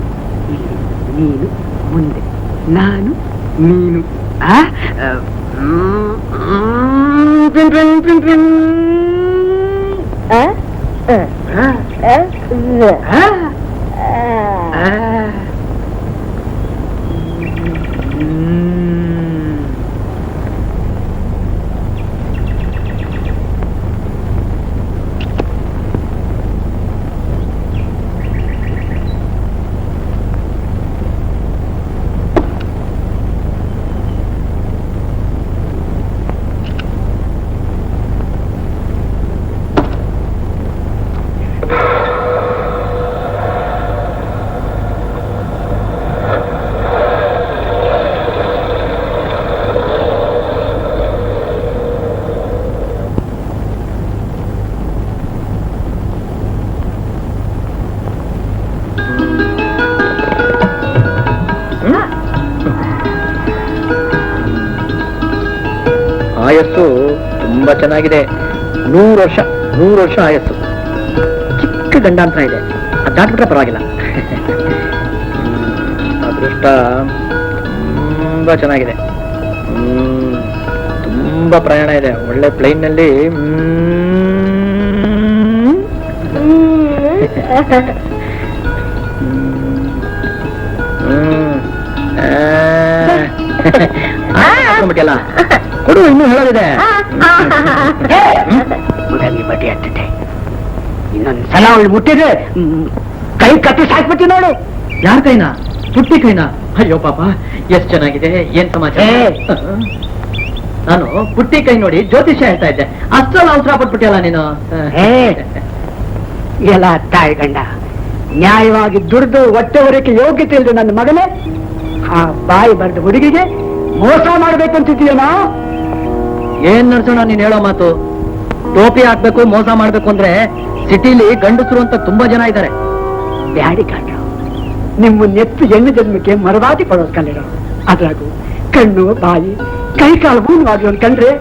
ಇಲ್ಲಿ, ನೀನು ಮುಂದೆ, ನಾನು ನೀನು. ಆಯಸ್ಸು ತುಂಬಾ ಚೆನ್ನಾಗಿದೆ, 100 ವರ್ಷ. 100 ವರ್ಷ ಆಯಸ್ಸು, ಚಿಕ್ಕ ಗಂಡಾಂತರ ಇದೆ, ಅದು ದಾಟ್ಬಿಟ್ರೆ ಪರವಾಗಿಲ್ಲ. ಅದೃಷ್ಟ ತುಂಬಾ ಚೆನ್ನಾಗಿದೆ, ತುಂಬಾ ಪ್ರಯಾಣ ಇದೆ, ಒಳ್ಳೆ ಪ್ಲೇನ್ ನಲ್ಲಿ. ಬಿಟ್ಟಿಲ್ಲ ಕೊಡು, ಇನ್ನೂ ಹೇಳೋದಿದೆ. ಬಡ್ಡಿ ಆಗ್ತದೆ. ಇನ್ನೊಂದು ಸಲ ಅವಳು ಮುಟ್ಟಿದ್ರೆ ಕೈ ಕತ್ತಿ ಸಾಕ್ಬಿಟ್ಟು ನೋಡು. ಯಾರ ಕೈನಾ? ಪುಟ್ಟಿ ಕೈನಾ? ಅಯ್ಯೋ ಪಾಪ, ಎಷ್ಟ್ ಚೆನ್ನಾಗಿದೆ, ಏನ್ ಸಮಾಚಾರ. ನಾನು ಪುಟ್ಟಿ ಕೈ ನೋಡಿ ಜ್ಯೋತಿಷ್ಯ ಹೇಳ್ತಾ ಇದ್ದೆ, ಅಷ್ಟೆಲ್ಲ ಅವಸರ ಪಟ್ಬಿಟ್ಟಿಯಲ್ಲ ನೀನು. ಎಲ್ಲ ತಾಯಿ ಗಂಡ ನ್ಯಾಯವಾಗಿ ದುಡ್ದು ಹೊಟ್ಟೆವರೆಗೆ ಯೋಗ್ಯತೆ ಇಲ್ಲದೆ ನನ್ನ ಮಗನೇ ಆ ಬಾಯಿ ಬರೆದ ಹುಡುಗಿಗೆ ಮೋಸ ಮಾಡ್ಬೇಕು ಅಂತಿದ್ದೀಯನಾ? ಏನ್ ನಡ್ಸೋಣ ನೀನ್ ಹೇಳೋ ಮಾತು? ಟೋಪಿ ಹಾಕ್ಬೇಕು, ಮೋಸ ಮಾಡ್ಬೇಕು ಅಂದ್ರೆ ಸಿಟಿಲಿ ಗಂಡಸರು ಅಂತ ತುಂಬಾ ಜನ ಇದ್ದಾರೆ. ಬ್ಯಾಡಿ ಕಂಡ್ರು ನಿಮ್ಮ ನೆತ್ತು ಹೆಣ್ಣು ಜನ್ಮಕ್ಕೆ ಮರವಾದಿ ಪಡೋದು ಕಂಡಿರೋ. ಅದ್ರಾಗು ಕಣ್ಣು ಬಾಯಿ ಕೈ ಕಾಲು ಹೂನು ಕಂಡ್ರೆ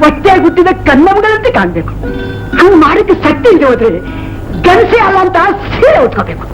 ಹೊಟ್ಟೆ ಹುಟ್ಟಿದ ಕನ್ನಮಗಳಂತೆ ಕಾಣ್ಬೇಕು. ಹಂಗ್ ಮಾಡಕ್ಕೆ ಶಕ್ತಿ ಇಲ್ಲದೆ ಹೋದ್ರೆ ಗಣಸೆ ಅಲ್ಲ ಅಂತ ಸೀರೆ ಉಟ್ಕೋಬೇಕು.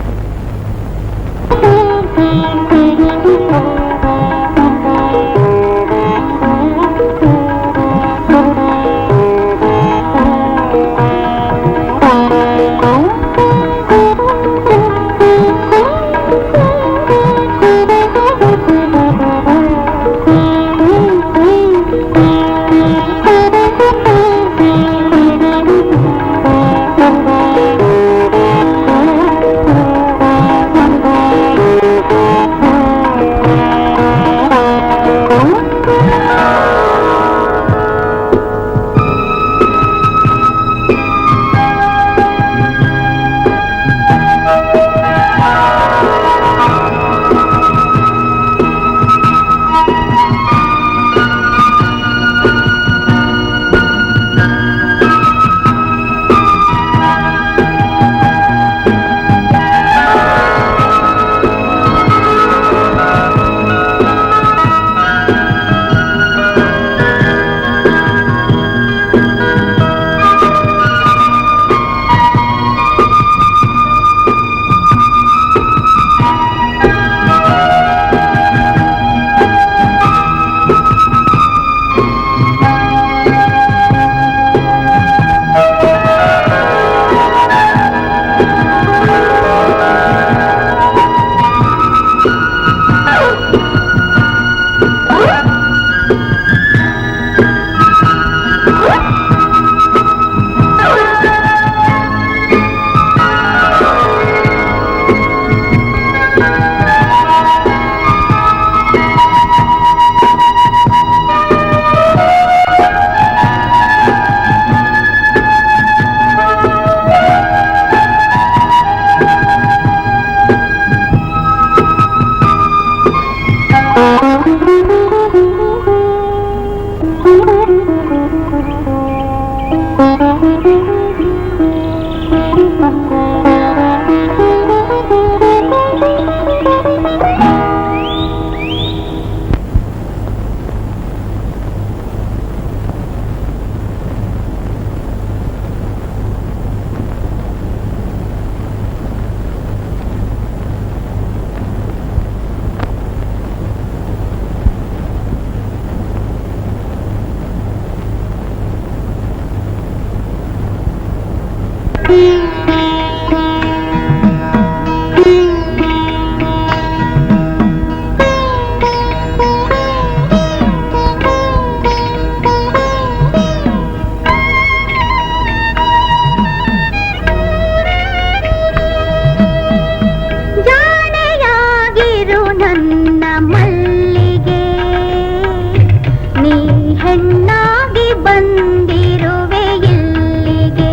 ಹೆಣ್ಣಾಗಿ ಬಂದಿರುವೆ ಇಲ್ಲಿಗೆ.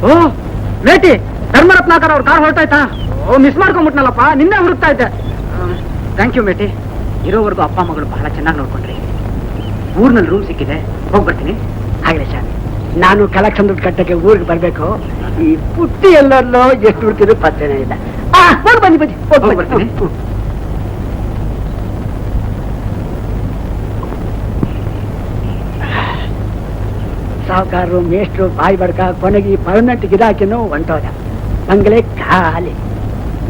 ಓ ಲೇಟಿ ಧರ್ಮರತ್ನಾಕರ್ ಅವ್ರ ಕಾರ್ ಹೊರಟಾಯ್ತಾ? ಓ ಮಿಸ್ ಮಾಡ್ಕೊಂಡ್ಬಿಟ್ನಲ್ಲಪ್ಪ, ನಿನ್ನೆ ಹುಡುಕ್ತಾ ಇದ್ದೆ. ಥ್ಯಾಂಕ್ ಯು ಮೇಟಿ. ಇರೋವರೆಗೂ ಅಪ್ಪ ಮಗಳು ಬಹಳ ಚೆನ್ನಾಗಿ ನೋಡ್ಕೊಂಡ್ರಿ. ಊರ್ನಲ್ಲಿ ರೂಮ್ ಸಿಕ್ಕಿದೆ, ಹೋಗ್ಬರ್ತೀನಿ. ಆಗ್ಲಿ ಸರ್, ನಾನು ಕಲೆಕ್ಷನ್ ದುಡ್ಡು ಕಟ್ಟಕ್ಕೆ ಊರಿಗೆ ಬರ್ಬೇಕು. ಈ ಪುಟ್ಟಿ ಎಲ್ಲರಲ್ಲೋ ಎಷ್ಟು ಹುಡ್ತಿದ್ರು ಪತ್ತೆನೇ ಇಲ್ಲ. ಬನ್ನಿ ಬನ್ನಿ, ಹೋಗಿ ಬರ್ತೀನಿ. ಸಾವುಕಾರರು ಮೇಷ್ಟ್ರು ಬಾಯಿ ಬಡ್ಕ ಕೊನೆಗೆ ಈ ಪರ್ಮನೆಂಟ್ ಗಿರಾಕಿನೂ ಹೊಂಟೋದ. ಬಂಗ್ಲೆ ಖಾಲಿ.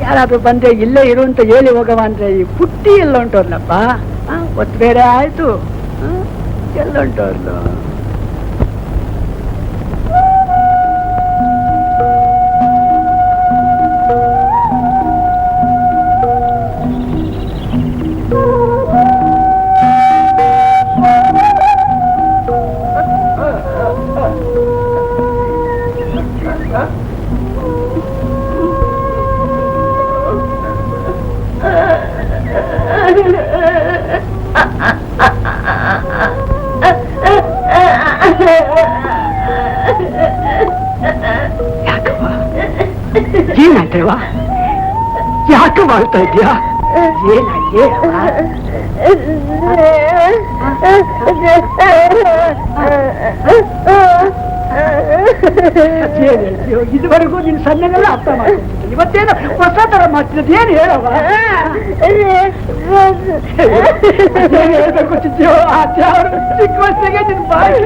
ಯಾರಾದ್ರೂ ಬಂದ್ರೆ ಇಲ್ಲೇ ಇರು ಅಂತ ಹೇಳಿ ಹೋಗವ ಅಂದ್ರೆ ಈ ಪುಟ್ಟಿ ಎಲ್ಲ ಹೊಂಟೋದ್ಲಪ್ಪ. ಒತ್ತು ಬೇರೆ ಆಯ್ತು, ಎಲ್ಲ ಹೊಂಟೋದ್ಲು. ಏನಾಯ್ತವ? ಯಾಕೆ ಮಾಡ್ತಾ ಇದೀಯಾ? ಇದುವರೆಗೂ ನಿನ್ ಸಣ್ಣನೆಲ್ಲ ಅರ್ಥ ಮಾಡ್ತಿದ್ದೆ, ಇವತ್ತೇನು ಹೊಸ ತರ ಮಾಡ್ತಿದ್ದ? ಏನ್ ಹೇಳವ? ಹೇಳ್ಬೇಕು ಚಿಚ್ಚು, ಆ ತ್ಯಾವರು ಚಿಕ್ಕ ವಯಸ್ಸಿಗೆ ನಿನ್ ಬಾಯಿ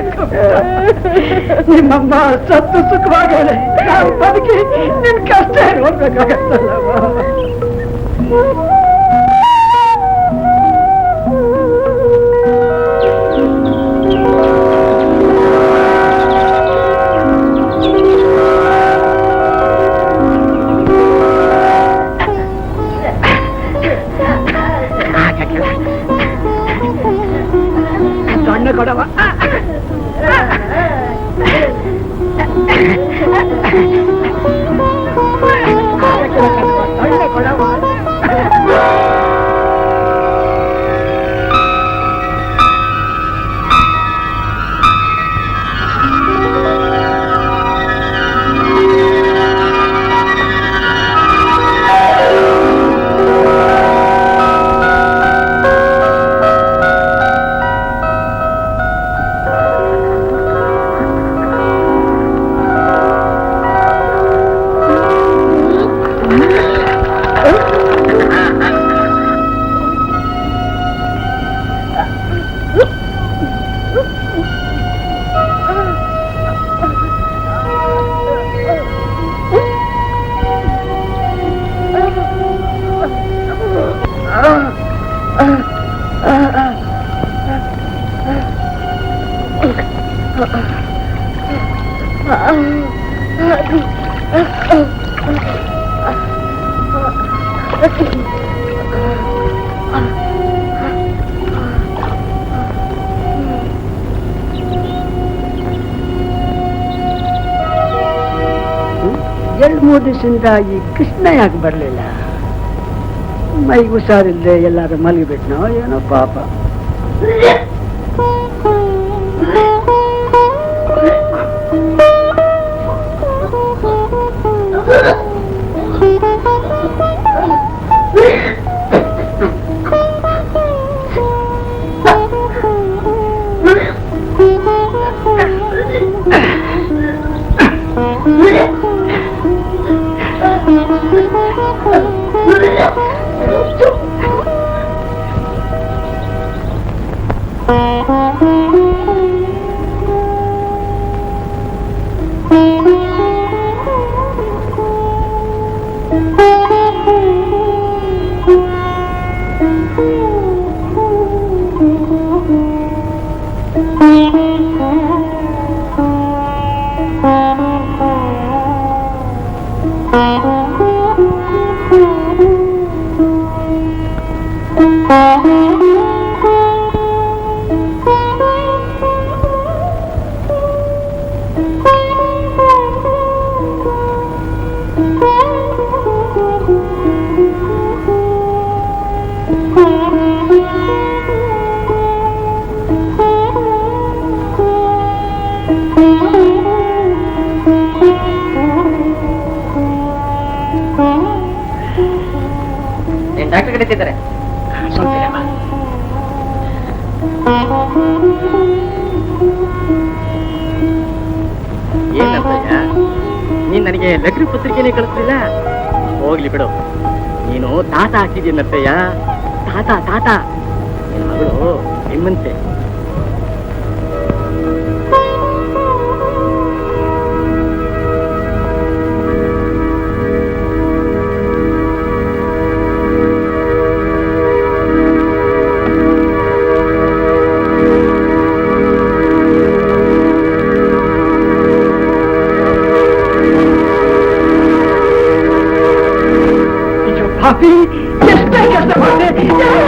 ನಿಮ್ಮಮ್ಮ ಸತ್ತು ಸುಖವಾಗಲ್ಲ, ನಾವು ಬದುಕಿ ನಿನ್ ಕಷ್ಟ ನೋಡ್ಬೇಕಾಗತ್ತಲ್ಲವ. ದೊಣ್ಣೆ ಕೊಡವ. ದೊಣ್ಣೆ ಕೊಡವ. ಎರಡು ಮೂರು ದಿವಸದಿಂದ ಈ ಕೃಷ್ಣ ಯಾಕೆ ಬರಲಿಲ್ಲ? ಮೈ ಹುಷಾರಿಲ್ಲದೆ ಎಲ್ಲಾರು ಮಲಗಿಬಿಟ್ನೋ ಏನೋ ಪಾಪ. ಡಾಕ್ಟರ್ ಕರೀತಿದ್ದಾರೆ. ಸ್ವಲ್ಪ ಇರಮ್ಮ. ಏನಂತಯ್ಯ, ನೀನ್ ನನಗೆ ಲಗ್ನ ಪತ್ರಿಕೆನೇ ಕಳಿಸ್ಲಿಲ್ಲ. ಹೋಗ್ಲಿ ಬಿಡು, ನೀನು ತಾತ ಹಾಕಿದ್ದೀನಂತಯ್ಯ. ತಾತ ತಾತ ನಿನ್ ಮಗಳು ನಿಮ್ಮಂತೆ. ಪಾಪಿ, ಎಷ್ಟೇ ಕೆಲಸ ಮಾಡಿದೆ, ನನ್ನ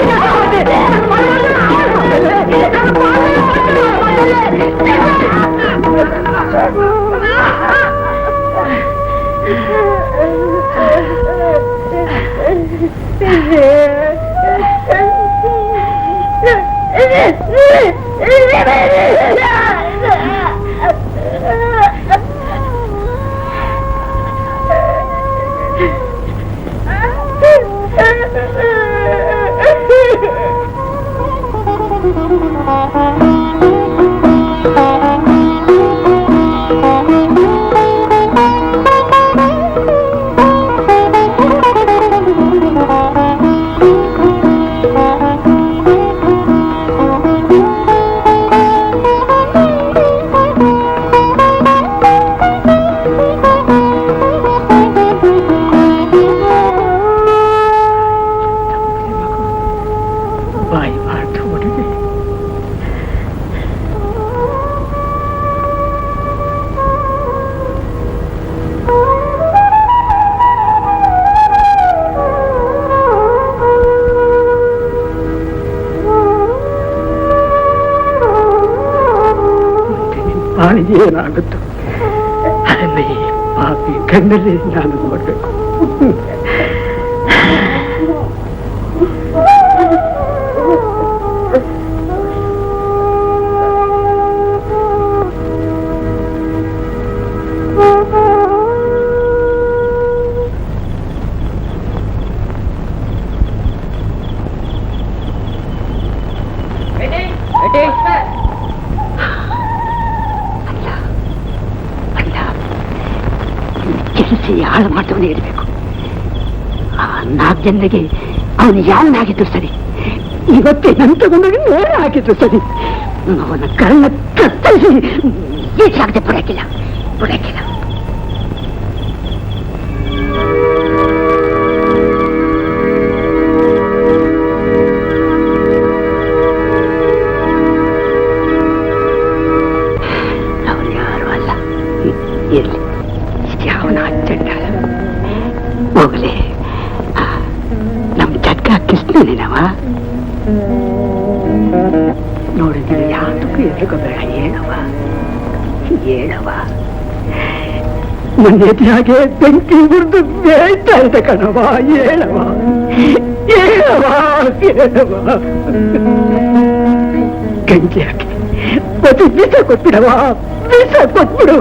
ಬಾಯಿ ಮಾಡ್ತು ಹುಡುಗಿ. ಬಾಳಿಗೆ ಏನಾಗುತ್ತೋ ಅದನ್ನೇ ಪಾಪಿ ಕಣ್ಣಲ್ಲಿ ನಾನು ನೋಡ್ಬೇಕು. ಕೆಲಸ ಹಾಳು ಮಾಡ್ತವನೇ ಇರಬೇಕು. ಆ 4 ಜನರಿಗೆ ಅವನು ಯಾವನಾಗಿದ್ರು ಸರಿ, ಇವತ್ತೇ ನನ್ನ ತಗೊಂಡೋಗಿ ನೇರ ಹಾಕಿದ್ರು ಸರಿ, ಅವನ ಕರ್ಣ ಕತ್ತರಿಸಿ ಈಚಾಗದೆ ಬಿಡಕ್ಕಿಲ್ಲ. ಅವನು ಯಾರು ಅಲ್ಲ. ಇರ್ಲಿ, ಯಾವನ ಚಂಡಾಳ ಹೋಗ್ಲಿ. ನಮ್ ಜಗ್ಗ ಕೃಷ್ಣನೇನವ ನೋಡಿದ್ರೆ ಯಾತಕ್ಕೂ ಎದುರುಗೋಬೇಡ. ಹೇಳವ ಮನೆಯಾಗೆ ಬೆಂಕಿ ಹುರಿದು ಬೇಯ್ತಾ ಇದೆ ಕಣವ. ಹೇಳವ ಗಂಜಿ ಹಾಕಿ ಒಂದು ಬೀಸ ಕೊಟ್ಬಿಡವ. ಬೀಸ ಕೊಟ್ಬಿಡು.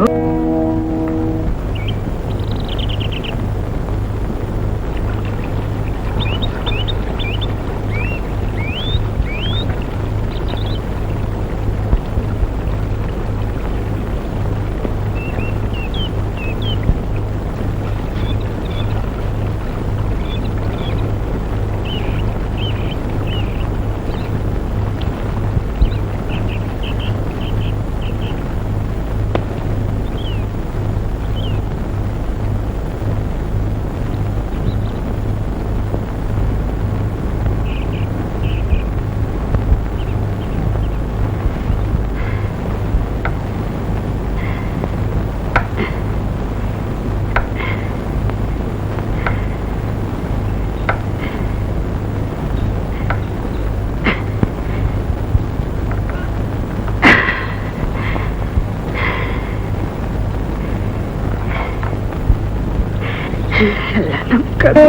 ಎಲ್ಲ ನಮ್ ಕಡೆ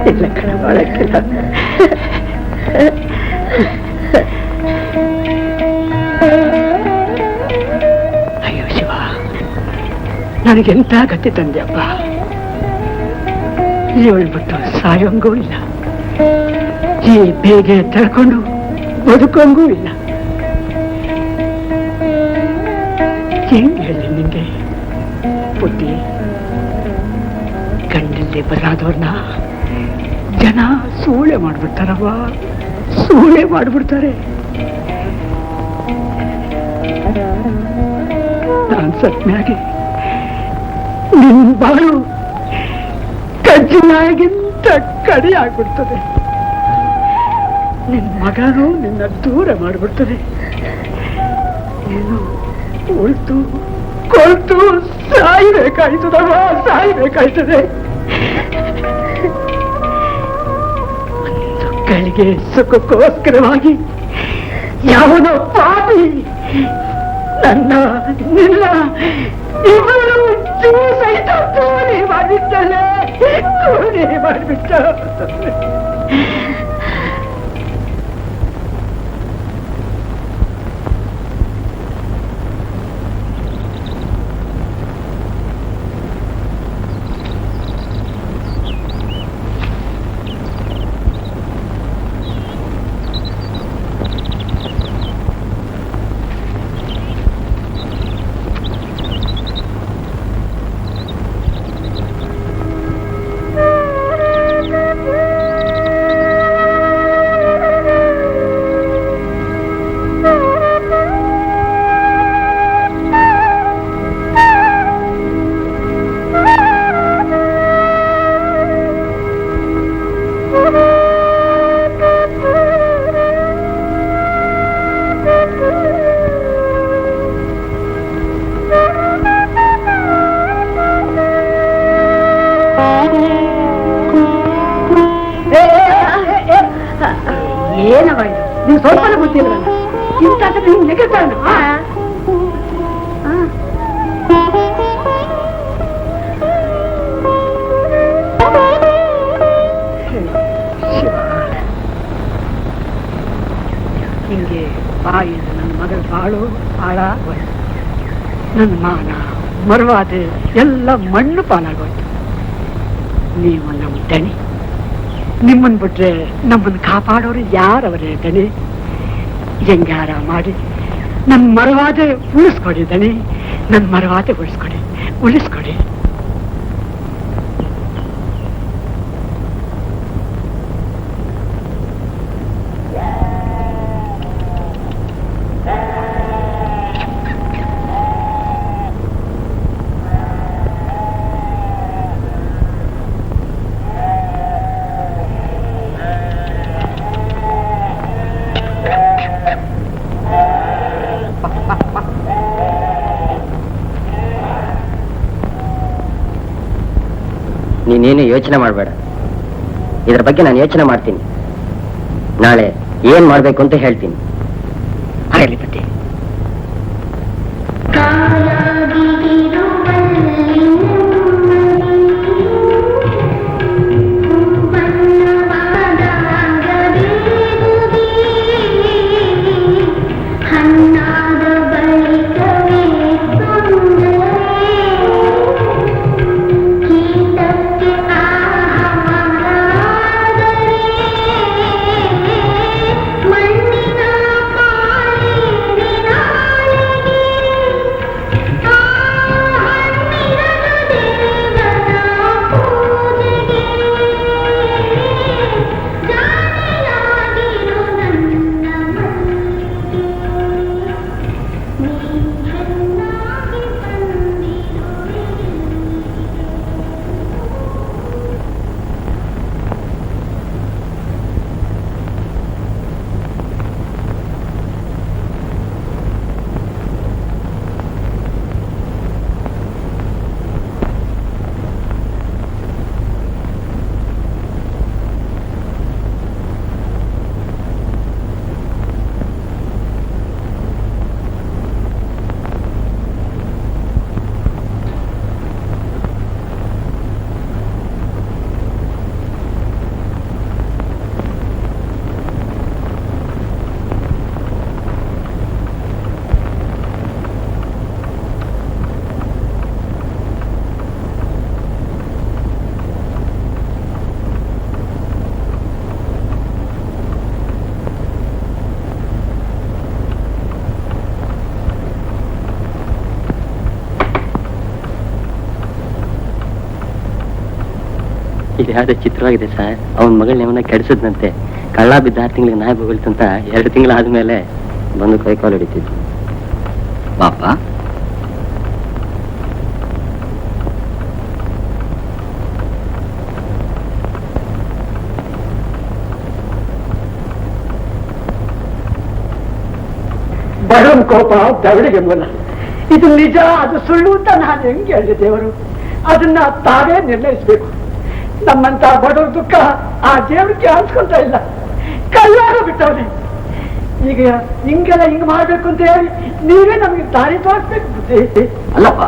ಇಲ್ಲ ಕಣವ, ಅಳಕ್ಕಿಲ್ಲ. ಅಯ್ಯೋ ಶಿವ, ನನಗೆಂತ ಗತಿ ತಂದೆಯಪ್ಪ. ಹೇಳ್ಬಿಟ್ಟು ಸಾಯೋಂಗೂ ಇಲ್ಲ, ಈ ಬೇಗೆ ತಳ್ಕೊಂಡು ಬದುಕೋಂಗೂ ಇಲ್ಲ. ಹೆಂಗ್ ಹೇಳಿ ನಿಂಗೆ ಬುದ್ಧಿ? ಗಂಡಲ್ಲಿ ಬರಾದವ್ರನ್ನ ಜನ ಸೂಳೆ ಮಾಡ್ಬಿಡ್ತಾರವ್ವ, ಸೂಳೆ ಮಾಡ್ಬಿಡ್ತಾರೆ. ನಾನ್ ಸತ್ಮ್ಯಾಗೆ ನಿನ್ ಬಾಳು ಕಜ್ಜಿನಾಗಿಂತ ಕಡಿ ಆಗ್ಬಿಡ್ತದೆ. ನಿನ್ ಮಗನೂ ನಿನ್ನ ದೂರ ಮಾಡ್ಬಿಡ್ತದೆ. ನೀನು ಉಳ್ತು ಕೊಳ್ತು ಸಾಯ್ಬೇಕಾಯ್ತದವ, ಸಾಯ್ಬೇಕಾಯ್ತದೆ. ಒಂದು ಗಳಿಗೆ ಸುಖಕ್ಕೋಸ್ಕರವಾಗಿ ಯಾವನೋ ಪಾಪಿ ನನ್ನ ನಿನ್ನ ಇವರು ಸಹಿತ ಕೂಲಿ ಮಾಡಿದ್ದಲ್ಲ, ಕೂಲಿ ಮಾಡಿಬಿಟ್ಟ. ಏನವ ಇದು? ನೀವು ಸ್ವಲ್ಪ ಗೊತ್ತಿಲ್ವಲ್ಲ, ಇಂಥ ನಿಮ್ಗೆ ನೆಗೆತಾನ. ಹಿಂಗೆ ಬಾಯಿ ನನ್ನ ಮಗಳ ಬಾಳು ಹಾಳಾಗೋಯ್ತು. ನನ್ನ ಮಾನ ಮರವಾದೆ ಎಲ್ಲ ಮಣ್ಣು ಪಾಲಾಗೋಯ್ತು. ನೀವು ನಮ್ಮ ದಣಿ, ನಿಮ್ಮನ್ ಬಿಟ್ರೆ ನಮ್ಮನ್ನು ಕಾಪಾಡೋರು ಯಾರವರೇ ದಣಿ? ಹೆಂಗಾರ ಮಾಡಿ ನನ್ನ ಮರವಾದೆ ಉಳಿಸ್ಕೊಡಿ ದಣಿ, ನನ್ನ ಮರವಾದೆ ಉಳಿಸ್ಕೊಡಿ, ಉಳಿಸ್ಕೊಡಿ. ನೀನೇನು ಯೋಚನೆ ಮಾಡಬೇಡ, ಇದರ ಬಗ್ಗೆ ನಾನು ಯೋಚನೆ ಮಾಡ್ತೀನಿ. ನಾಳೆ ಏನ್ ಮಾಡ್ಬೇಕು ಅಂತ ಹೇಳ್ತೀನಿ. ಆಗಲಿ ಪತಿ. ಯಾವ್ದು ಚಿತ್ರವಾಗಿದೆ ಸರ್. ಅವನ ಮಗಳನ್ನ ಅವನ ಕೆಡಿಸಿದ್ನಂತೆ. ಕಳ್ಳ ಬಿದ್ದ 6 ತಿಂಗಳಿಗೆ ನಾಯಿ ಬೊಗಳ್ತಂತ 2 ತಿಂಗಳಾದ್ಮೇಲೆ ಬಂದು ಕೈ ಕಾಲು ಹಿಡಿತಿದ್ವಿ. ಪಾಪ ಬಡವನ ಕೋಪ ದವಳಿಗೆ ಮೂಲ. ಇದು ನಿಜ, ಅದು ಸುಳ್ಳು ಅಂತ ನಾನು ಹೆಂಗೆ ಹೇಳಿದೆ ದೇವರು? ಅದನ್ನ ತಾವೇ ನಿರ್ಣಯಿಸ್ಬೇಕು. ನಮ್ಮಂತ ಬಡವ್ರ ದುಃಖ ಆ ದೇವ್ರಿಗೆ ಅನ್ಸ್ಕೊಂತ ಇಲ್ಲ. ಕಲ್ಲಾಗ ಬಿಟ್ಟವ್ರೆ. ಈಗ ಹಿಂಗೆಲ್ಲ ಹಿಂಗ್ ಮಾಡ್ಬೇಕು ಅಂತ ಹೇಳಿ ನೀವೇ ನಮಗೆ ದಾರಿ ತೋರಿಸ್ಬೇಕು ಬುದ್ಧಿ. ಅಲ್ಲಪ್ಪ,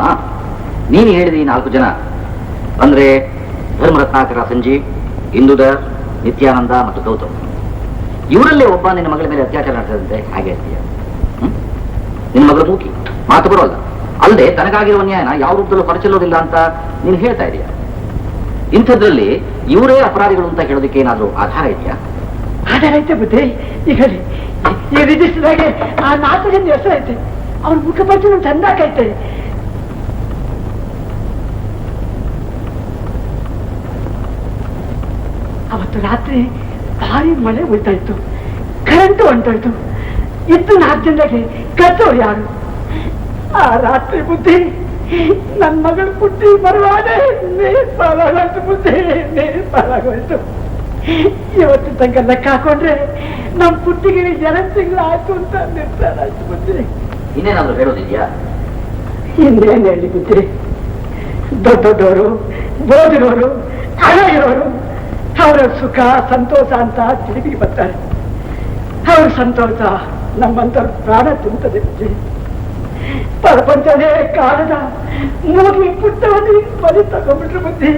ನೀನು ಹೇಳಿದ ಈ 4 ಜನ ಅಂದ್ರೆ ಧರ್ಮರತ್ನಾಕರ ಸಂಜೀವ್, ಇಂದುಧರ್, ನಿತ್ಯಾನಂದ ಮತ್ತು ಗೌತಮ್, ಇವರಲ್ಲೇ ಒಬ್ಬ ನಿನ್ನ ಮಗಳ ಮೇಲೆ ಅತ್ಯಾಚಾರ ನಡೆಸದಂತೆ ಹಾಗೆ ಹೇಳ್ತೀಯ? ನಿನ್ನ ಮಗಳ ಮೂಕಿ, ಮಾತು ಬರೋಲ್ಲ. ಅಲ್ಲದೆ ತನಗಾಗಿರುವ ನ್ಯಾಯನ ಯಾವ ರೂಪದಲ್ಲೂ ಹೊರಚೆಲ್ಲೋದಿಲ್ಲ ಅಂತ ನೀನು ಹೇಳ್ತಾ ಇದೀಯ. ಇಂಥದ್ರಲ್ಲಿ ಇವರೇ ಅಪರಾಧಿಗಳು ಅಂತ ಹೇಳೋದಕ್ಕೆ ಏನಾದ್ರೂ ಆಧಾರ ಇದೆಯಾ? ಆಧಾರ ಐತೆ ಬುದ್ಧಿ. ಈಗ ಈ ರಿಜಿಸ್ಟರ್ಗೆ ಆ 4 ಜನ ಹೆಸರು ಐತೆ. ಅವ್ರ ಮುಖಪರಿಚಯ ಚಂದಾಕೈತೆ. ಅವತ್ತು ರಾತ್ರಿ ಭಾರಿ ಮಳೆ ಉಳ್ತಾ ಇತ್ತು, ಕರೆಂಟು ಹೊಂಟೋಯ್ತು. ಇದ್ದು 4 ಜನರಿಗೆ ಕಚ್ಚೋರು ಯಾರು? ಆ ರಾತ್ರಿ ಬುದ್ಧಿ ನನ್ನ ಮಗಳು ಪುಟ್ಟಿ ಬರುವಾಗ ನೇಪಾಳಾಗೋಯ್ತು ಬುದ್ಧಿ, ನೇಪಾಳಾಗೋಯ್ತು. ಇವತ್ತು ತನಕ ಲೆಕ್ಕ ಹಾಕೊಂಡ್ರೆ ನಮ್ಮ ಪುಟ್ಟಿಗೆ 2 ತಿಂಗಳು ಆಯ್ತು ಅಂತ ನಿರ್ಧಾರ ಆಯ್ತು ಬುದ್ಧಿ. ಇನ್ನೇನಾದ್ರೂ ಹೇಳೋದಿದ್ಯಾ? ಇನ್ನೇನು ಹೇಳಿ ಬುದ್ಧಿ? ದೊಡ್ಡವರು, ಬೋದಿರೋರು, ಹಣ ಇರೋರು ಅವರ ಸುಖ ಸಂತೋಷ ಅಂತ ತಿರುಗಿ ಬರ್ತಾರೆ. ಅವ್ರ ಸಂತೋಷ ನಮ್ಮಂತ ಪ್ರಾಣ ತುಂಬುತ್ತದೆ ಬುದ್ಧಿ. ಪ್ರಪಂಚನೇ ಕಾಲದ ಮೂಗಿ ಪುಟ್ಟವನಿ ಬಲಿ ತಗೊಂಡ್ಬಿಟ್ರು ಬುದ್ಧಿ,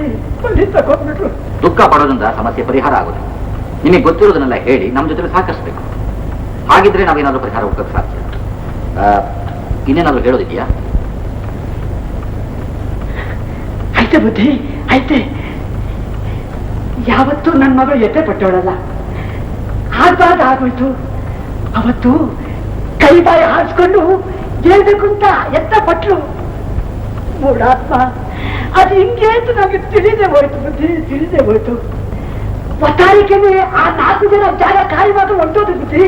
ಬಲಿ ತಗೊಂಡ್ಬಿಟ್ರು. ದುಃಖ ಪಡೋದ್ರಿಂದ ಸಮಸ್ಯೆ ಪರಿಹಾರ ಆಗುತ್ತೆ. ನಿಮಗೆ ಗೊತ್ತಿರೋದನ್ನೆಲ್ಲ ಹೇಳಿ ನಮ್ಮ ಜೊತೆ ಸಾಕಷ್ಟು. ಹಾಗಿದ್ರೆ ನಾವೇನಾದ್ರೂ ಪರಿಹಾರ ಹುಡುಕಕ್ಕೆ ಸಾಧ್ಯ. ಇನ್ನೇನಾದ್ರೂ ಹೇಳೋದಿದೆಯಾ? ಐತೆ ಬುದ್ಧಿ, ಐತೆ. ಯಾವತ್ತೂ ನನ್ನ ಮಗಳು ಎತ್ತೆ ಪಟ್ಟೋಳಲ್ಲ. ಆಗ್ಬಾರ್ದು ಆಗೋಯ್ತು. ಅವತ್ತು ಕೈ ಬಾಯಿ ಹಾರಿಸ್ಕೊಂಡು ಹೇಳ್ಬೇಕು ಅಂತ ಎತ್ತ ಪಟ್ಲು. ಮೂಢಾತ್ಮ ಅದು ಹಿಂಗೆ ಅಂತ ನಮಗೆ ತಿಳಿದೇ ಹೋಯ್ತು ಬುದ್ಧಿ, ತಿಳಿದೇ ಹೋಯ್ತು. ಒತ್ತಾರಿಕೆನೆ ಆ 4 ಜನ ಜಾಗ ಕಾಯುವಾಗ ಹೊಂಟೋದು ಬುದ್ಧಿ.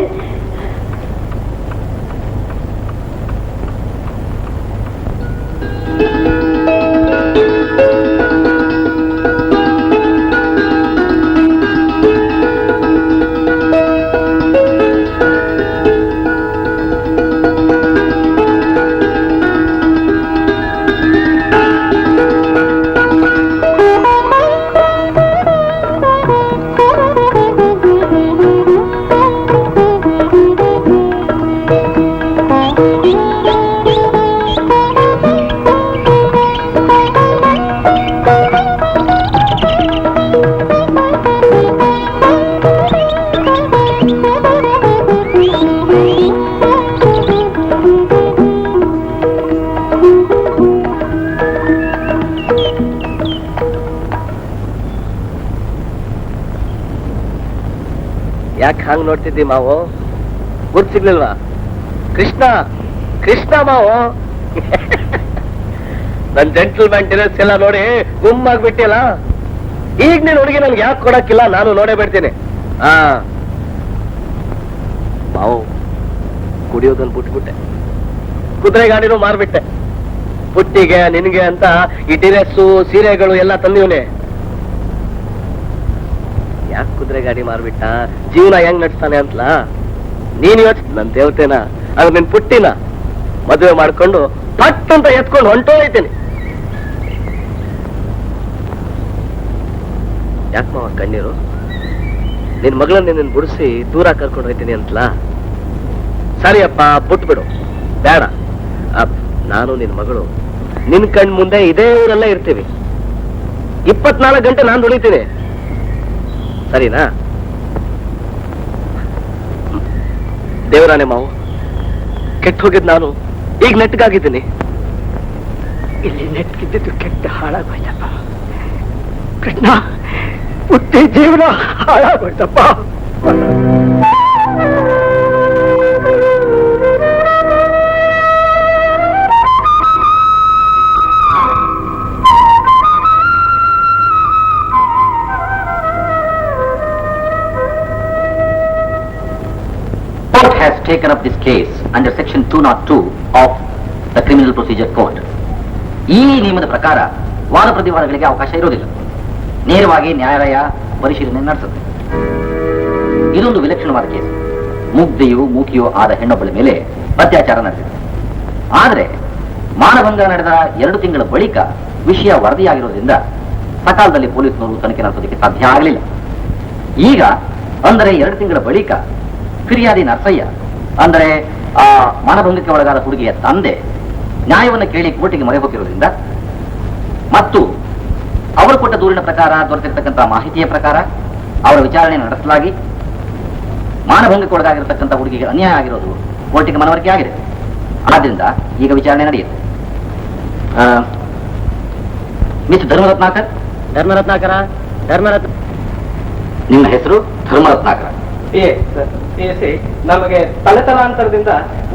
ಯಾಕೆ ಹಂಗ್ ನೋಡ್ತಿದ್ದಿ ಮಾವು? ಗುರ್ತು ಸಿಗ್ಲಿಲ್ವಾ? ಕೃಷ್ಣ, ಕೃಷ್ಣ ಮಾವು. ನನ್ ಜೆಂಟಲ್ಮ್ಯಾನ್ ಡ್ರೆಸ್ ಎಲ್ಲ ನೋಡಿ ಗುಮ್ಮಾಗ್ಬಿಟ್ಟಿಲ್ಲ. ಈಗ ನೀನ್ ಹುಡುಗಿ ನನ್ಗೆ ಯಾಕೆ ಕೊಡಕ್ಕಿಲ್ಲ? ನಾನು ನೋಡೇ ಬಿಡ್ತೀನಿ. ಮಾವು, ಕುಡಿಯೋದನ್ನ ಬಿಟ್ಬಿಟ್ಟೆ, ಕುದುರೆ ಗಾಡಿನೂ ಮಾರ್ಬಿಟ್ಟೆ. ಪುಟ್ಟಿಗೆ ನಿನ್ಗೆ ಅಂತ ಈ ಡ್ರೆಸ್ಸು ಸೀರೆಗಳು ಎಲ್ಲ ತಂದಿವ್ನೆ. ಯಾಕೆ ಕುದುರೆ ಗಾಡಿ ಮಾರ್ಬಿಟ್ಟ? ಜೀವನ ಹೆಂಗ್ ನಡ್ಸ್ತಾನೆ ಅಂತಲ ನೀನ್ ಯೋಚಿಸ್. ನನ್ ದೇವತೆನ ಅದು ನಿನ್ ಪುಟ್ಟಿನ ಮದುವೆ ಮಾಡ್ಕೊಂಡು ಪಟ್ ಅಂತ ಎತ್ಕೊಂಡು ಹೊಂಟೋಯ್ತೀನಿ. ಯಾಕೆ ಮಾವ ಕಣ್ಣೀರು? ನಿನ್ ಮಗಳನ್ನ ನಿನ್ನ ಬುಡಿಸಿ ದೂರ ಕರ್ಕೊಂಡು ಹೋಯ್ತೀನಿ ಅಂತಲ. ಸರಿಯಪ್ಪ, ಬಿಟ್ಬಿಡು, ಬೇಡ. ನಾನು ನಿನ್ ಮಗಳು ನಿನ್ ಕಣ್ ಮುಂದೆ ಇದೇ ಊರಲ್ಲೇ ಇರ್ತೀವಿ. 24 ಗಂಟೆ ನಾನು ದುಡಿತೀನಿ, ಸರಿನಾ? ದೇವರಾಣೆ ಮಾವು, ಕೆಟ್ಟ ಹೋಗಿದ್ ನಾನು ಈಗ ನೆಟ್ಗಾಗಿದ್ದೀನಿ. ಇಲ್ಲಿ ನೆಟ್ಗಿದ್ದು ಕೆಟ್ಟ ಹಾಳಾಗೋಯ್ತಪ್ಪ ಕೃಷ್ಣ. ಹುಟ್ಟಿ ಜೀವನ ಹಾಳಾಗೋಯ್ತಪ್ಪ. taken up this case under section 202 of the Criminal Procedure Code. ಈ ನಿಯಮದ ಪ್ರಕಾರ ವಾದ ಪ್ರತಿವಾದಗಳಿಗೆ ಅವಕಾಶ ಇರೋದಿಲ್ಲ. ನೇರವಾಗಿ ನ್ಯಾಯಾಲಯ ಪರಿಶೀಲನೆ ನಡೆಸುತ್ತೆ. ಇದೊಂದು ವಿಲಕ್ಷಣವಾದ ಕೇಸ್. ಮುಗ್ಧೆಯೂ ಮೂಕಿಯೂ ಆದ ಹೆಣ್ಣೊಬ್ಬಳ ಮೇಲೆ ಅತ್ಯಾಚಾರ ನಡೆದಿದೆ. ಆದರೆ ಮಾನಭಂಗ ನಡೆದ 2 ತಿಂಗಳ ಬಳಿಕ ವಿಷಯ ವರದಿಯಾಗಿರೋದ್ರಿಂದ ಸಕಾಲದಲ್ಲಿ ಪೊಲೀಸ್ನವರು ತನಿಖೆ ನಡೆಸೋದಕ್ಕೆ ಸಾಧ್ಯ ಆಗಲಿಲ್ಲ. ಈಗ ಅಂದರೆ 2 ತಿಂಗಳ ಬಳಿಕ ಫಿರ್ಯಾದಿ ನರಸಯ್ಯ ಅಂದರೆ ಆ ಮಾನಭಂಗಕ್ಕೆ ಒಳಗಾದ ಹುಡುಗಿಯ ತಂದೆ ನ್ಯಾಯವನ್ನು ಕೇಳಿ ಕೋರ್ಟಿಗೆ ಮೊರೆ ಹೋಗಿರೋದ್ರಿಂದ ಮತ್ತು ಅವರು ಕೊಟ್ಟ ದೂರಿನ ಪ್ರಕಾರ ದೊರೆತಿರ್ತಕ್ಕಂಥ ಮಾಹಿತಿಯ ಪ್ರಕಾರ ಅವರ ವಿಚಾರಣೆ ನಡೆಸಲಾಗಿ ಮಾನಭಂಗಕ್ಕೆ ಒಳಗಾಗಿರತಕ್ಕಂಥ ಹುಡುಗಿಗೆ ಅನ್ಯಾಯ ಆಗಿರೋದು ಕೋರ್ಟಿಗೆ ಮನವರಿಕೆ ಆಗಿದೆ. ಆದ್ದರಿಂದ ಈಗ ವಿಚಾರಣೆ ನಡೆಯುತ್ತೆ. ಮಿಸ್ಟರ್ ಧರ್ಮರತ್ನಾಕರ್, ನಿಮ್ಮ ಹೆಸರು ಧರ್ಮರತ್ನಾಕರ. ನಮಗೆ ತಲೆತಲಾಂತರದಿಂದ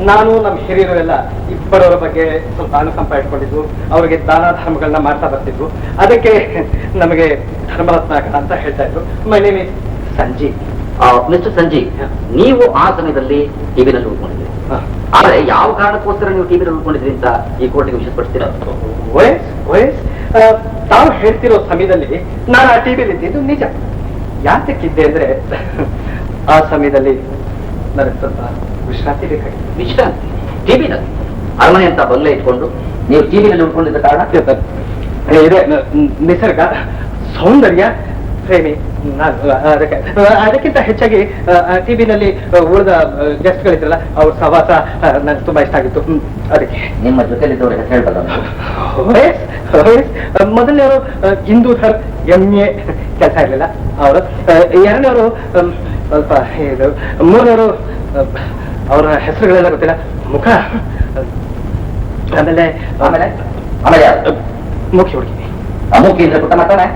ನಾನು ನಮ್ಮ ಹಿರಿಯರು ಎಲ್ಲ ಇಬ್ಬರವರ ಬಗ್ಗೆ ಸ್ವಲ್ಪ ಅನುಕಂಪ ಇಟ್ಕೊಂಡಿದ್ವು. ಅವರಿಗೆ ದಾನ ಧರ್ಮಗಳನ್ನ ಮಾಡ್ತಾ ಬರ್ತಿದ್ವು. ಅದಕ್ಕೆ ನಮಗೆ ಧರ್ಮರತ್ನಾಕರ ಅಂತ ಹೇಳ್ತಾ ಇದ್ರು. My name is Sanjeev. Mister Sanjeev, ನೀವು ಆ ಸಮಯದಲ್ಲಿ ಟಿವಿನಲ್ಲಿ ಉಳ್ಕೊಂಡಿದ್ರಿ. ಆದರೆ ಯಾವ ಕಾರಣಕ್ಕೋಸ್ಕರ ನೀವು ಟಿವಿನಲ್ಲಿ ಉಳ್ಕೊಂಡಿದ್ರಿ ಅಂತ ಈ ಕೋರ್ಟಿಗೆ ವಿಷಯಪಡಿಸ್ತೀರಾ? ತಾವು ಹೇಳ್ತಿರೋ ಸಮಯದಲ್ಲಿ ನಾನು ಆ ಟಿವಿಲಿ ಇದ್ದಿದ್ದು ನಿಜ. ಯಾತಕ್ಕಿದ್ದೆ ಅಂದ್ರೆ ಆ ಸಮಯದಲ್ಲಿ ನನಗೆ ಸ್ವಲ್ಪ ವಿಶ್ರಾಂತಿ ಬೇಕಾಗಿತ್ತು. ವಿಶ್ರಾಂತಿ? ಟಿವಿನಲ್ಲಿ ಅರಮನೆ ಅಂತ ಬಂಗ್ಲೆ ಇಟ್ಕೊಂಡು ನೀವು ಟಿವಿನಲ್ಲಿ ಉಳ್ಕೊಂಡಿದ್ದ ಕಾರಣ? ಇದೆ ನಿಸರ್ಗ, ಸೌಂದರ್ಯ ಪ್ರೇಮಿ ನಾನು. ಅದಕ್ಕಿಂತ ಹೆಚ್ಚಾಗಿ ಟಿವಿನಲ್ಲಿ ಉಳಿದ ಗೆಸ್ಟ್ಗಳಿದ್ರಲ್ಲ ಅವ್ರ ಸಹವಾಸ ನನಗೆ ತುಂಬಾ ಇಷ್ಟ ಆಗಿತ್ತು. ಅದಕ್ಕೆ ನಿಮ್ಮ ಜೊತೆಲಿದ್ದವ್ರ ಹೆಸರು ಹೇಳ್ಬೋದ? ಮೊದಲನೇವರು ಹಿಂದೂಧರ್ MA, ಕೆಲಸ ಇರಲಿಲ್ಲ ಅವರು. ಎರಡನೇವರು ಸ್ವಲ್ಪ ಇದು. ಮೂರನೇವರು ಅವರ ಹೆಸರುಗಳೆಲ್ಲ ಗೊತ್ತಿಲ್ಲ, ಮುಖ. ಆಮೇಲೆ ಆಮೇಲೆ ಆಮೇಲೆ ಮುಖಿ ಹುಡುಗಿ. ಅಮುಖಿ ಅಂದ್ರೆ ಪುಟ್ಟಮ್ಮ ತಾನೆ?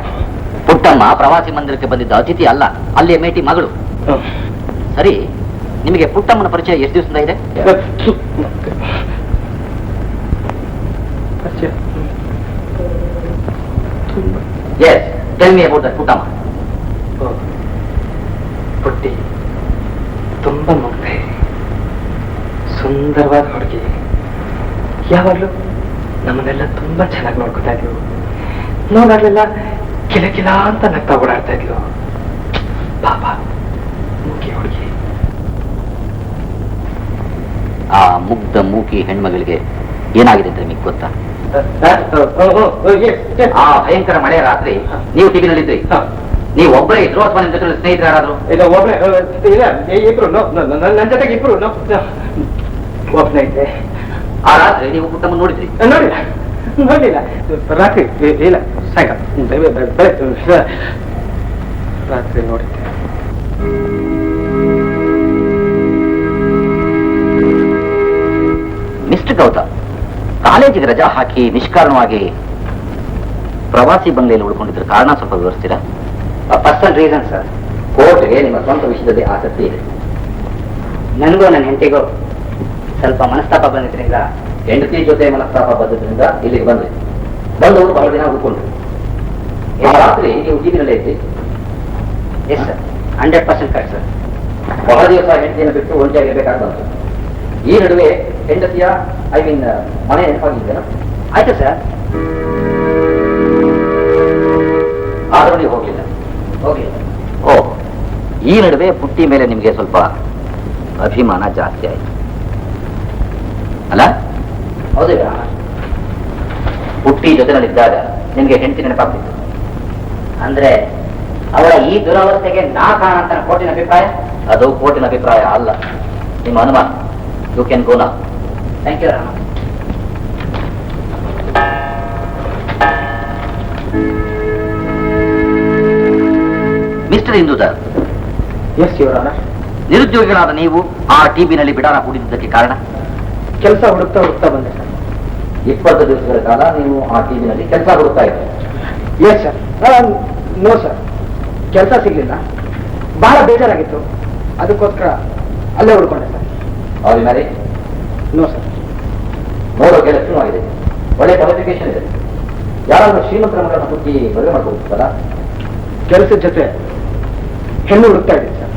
ಪುಟ್ಟಮ್ಮ ಪ್ರವಾಸಿ ಮಂದಿರಕ್ಕೆ ಬಂದಿದ್ದ ಅತಿಥಿ ಅಲ್ಲ, ಅಲ್ಲಿಯ ಮೇಟಿ ಮಗಳು. ಸರಿ, ನಿಮಗೆ ಪುಟ್ಟಮ್ಮನ ಪರಿಚಯ ಎಷ್ಟು ದಿವಸದಿಂದ ಇದೆ? Yes, tell me about that Puttamma. ಪುಟ್ಟಿ ತುಂಬಾ ಮುಗ್ಧೆ, ಸುಂದರವಾದ ಹುಡುಗಿ. ಯಾವಾಗ್ಲೂ ನಮ್ಮನ್ನೆಲ್ಲ ತುಂಬಾ ಚೆನ್ನಾಗಿ ನೋಡ್ಕೊತಾ ಇದ್ವು. ನೋಡಾಗ್ಲೆಲ್ಲ ಕಿಲಕಿಲ ಅಂತ ನಗ್ತಾ ಓಡಾಡ್ತಾ ಇದ್ಲು. ಪಾಪ ಮೂಕಿ ಹುಡುಗಿ. ಆ ಮುಗ್ಧ ಮೂಕಿ ಹೆಣ್ಮಗಳಿಗೆ ಏನಾಗಿದೆ ಅಂತ ನಿಮಗೆ ಗೊತ್ತಾ? ಆ ಭಯಂಕರ ಮಳೆಯ ರಾತ್ರಿ ನೀವು ಟಿವಿನಲ್ಲಿದ್ರಿ. ನೀವು ಒಬ್ಬರೇ ಇದ್ರು ಅಥವಾ ನಿಮ್ಮ ಜೊತೆ ಸ್ನೇಹಿತರು ಯಾರಾದ್ರು? ಒಬ್ಬನೇ ಇಲ್ಲ, ಇಬ್ರು. ನನ್ನ ಜೊತೆಗೆ ಇಬ್ರು ಒಬ್ಬನೇ ಇದ್ದೆ. ಆ ರಾತ್ರಿ ನೀವು ಪುಟ್ಟಮ್ಮ ನೋಡಿದ್ರಿ? ನೋಡಿಲ್ಲ. ರಾತ್ರಿ ಇಲ್ಲ, ಸಾಯಂಕಾಲ ರಾತ್ರಿ ನೋಡಿದ್ದೆ. ಮಿಸ್ಟರ್ ಗೌತಮ್, ಕಾಲೇಜಿಗೆ ರಜಾ ಹಾಕಿ ನಿಷ್ಕಾರಣವಾಗಿ ಪ್ರವಾಸಿ ಬಂಗ್ಲೆಯಲ್ಲಿ ಉಳ್ಕೊಂಡಿದ್ರ ಕಾರಣ ಸ್ವಲ್ಪ ವಿವರಿಸ್ತೀರಾ? Personal reason sir. ಕೋರ್ಟ್ಗೆ ನಿಮ್ಮ ಸ್ವಂತ ವಿಷಯದಲ್ಲಿ ಆಸಕ್ತಿ ಇದೆ. ನನಗೂ ನನ್ನ ಹೆಂಡತಿಗೂ ಸ್ವಲ್ಪ ಮನಸ್ತಾಪ ಬಂದಿದ್ರಿಂದ, ಹೆಂಡತಿ ಜೊತೆ ಮನಸ್ತಾಪ ಬಂದಿದ್ರಿಂದ ಇಲ್ಲಿಗೆ ಬಂದ್ರಿ. ಬಂದವರು ಬಹಳ ದಿನ ಉಳ್ಕೊಂಡ್ರಿ. ಆ ರಾತ್ರಿ ನೀವು ಟಿವಿನಲ್ಲೇ ಇದ್ರಿ? Yes sir, 100% correct sir. ಬಹಳ ದಿವಸ ಹೆಂಡತಿಯನ್ನು ಬಿಟ್ಟು ಒಂಟಿಯಾಗಿರ್ಬೇಕಾಗಿ ಬಂತು. ಈ ನಡುವೆ ಹೆಂಡತಿಯ ಮನೆ ನೆನಪಾಗಿದ್ದೇನ? ಆಯ್ತು ಸರ್. ಆದರೂ ನೀವು ಹೋಗ್ಲಿಲ್ಲ? ಹೋಗ್ಲಿ. ಓ, ಈ ನಡುವೆ ಪುಟ್ಟಿ ಮೇಲೆ ನಿಮಗೆ ಸ್ವಲ್ಪ ಅಭಿಮಾನ ಜಾಸ್ತಿ ಆಯ್ತು ಅಲ್ಲ? ಹೌದು. ಪುಟ್ಟಿ ಜೊತೆನಲ್ಲಿದ್ದಾಗ ನಿಮಗೆ ಹೆಂಡತಿ ನೆನಪಾಗ್ತಿತ್ತು ಅಂದ್ರೆ ಅವರ ಈ ದುರವಸ್ಥೆಗೆ ನಾ ಕಾರಣ ಅಂತ ಕೋರ್ಟಿನ ಅಭಿಪ್ರಾಯ? ಅದು ಕೋರ್ಟಿನ ಅಭಿಪ್ರಾಯ ಅಲ್ಲ, ನಿಮ್ಮ ಅನುಮಾನ. You can go now. Thank you Rama. Mister Indudhar, yes your honour. ನಿರುದ್ಯೋಗಿಗಳಾದ ನೀವು ಆ ಟಿವಿನಲ್ಲಿ ಬಿಡಾರ ಹೂಡಿದ್ದಕ್ಕೆ ಕಾರಣ? ಕೆಲಸ ಹುಡುಕ್ತಾ ಬಂದೆ ಸರ್. 20 ದಿವಸಗಳ ಕಾಲ ನೀವು ಆ ಟಿವಿನಲ್ಲಿ ಕೆಲಸ ಹುಡುಕ್ತಾ ಇದ್ದೀರಿ? Yes sir. ನೋ ಸರ್, ಕೆಲಸ ಸಿಗ್ಲಿಲ್ಲ. ಬಹಳ ಬೇಜಾರಾಗಿತ್ತು, ಅದಕ್ಕೋಸ್ಕರ ಅಲ್ಲೇ ಹುಡ್ಕೊಂಡೆ ಸರ್. ಅವ್ರ ಮೇಲೆ ನೋ ಸರ್. ನೋಡೋಕೆ ಲಕ್ಷಣವಾಗಿದೆ, ಒಳ್ಳೆ ಕ್ವಾಲಿಫಿಕೇಶನ್ ಇದೆ. ಯಾರಾದ್ರೂ ಶ್ರೀಮಂತರ ಮಗಳನ್ನ ಹುಡುಕಿ ಮದುವೆ ಮಾಡ್ಕೊಡ್ತಾರ? ಕೆಲಸದ ಜೊತೆ ಹೆಣ್ಣು ಹುಡುಕ್ತಾ ಇದ್ದೀನಿ ಸರ್.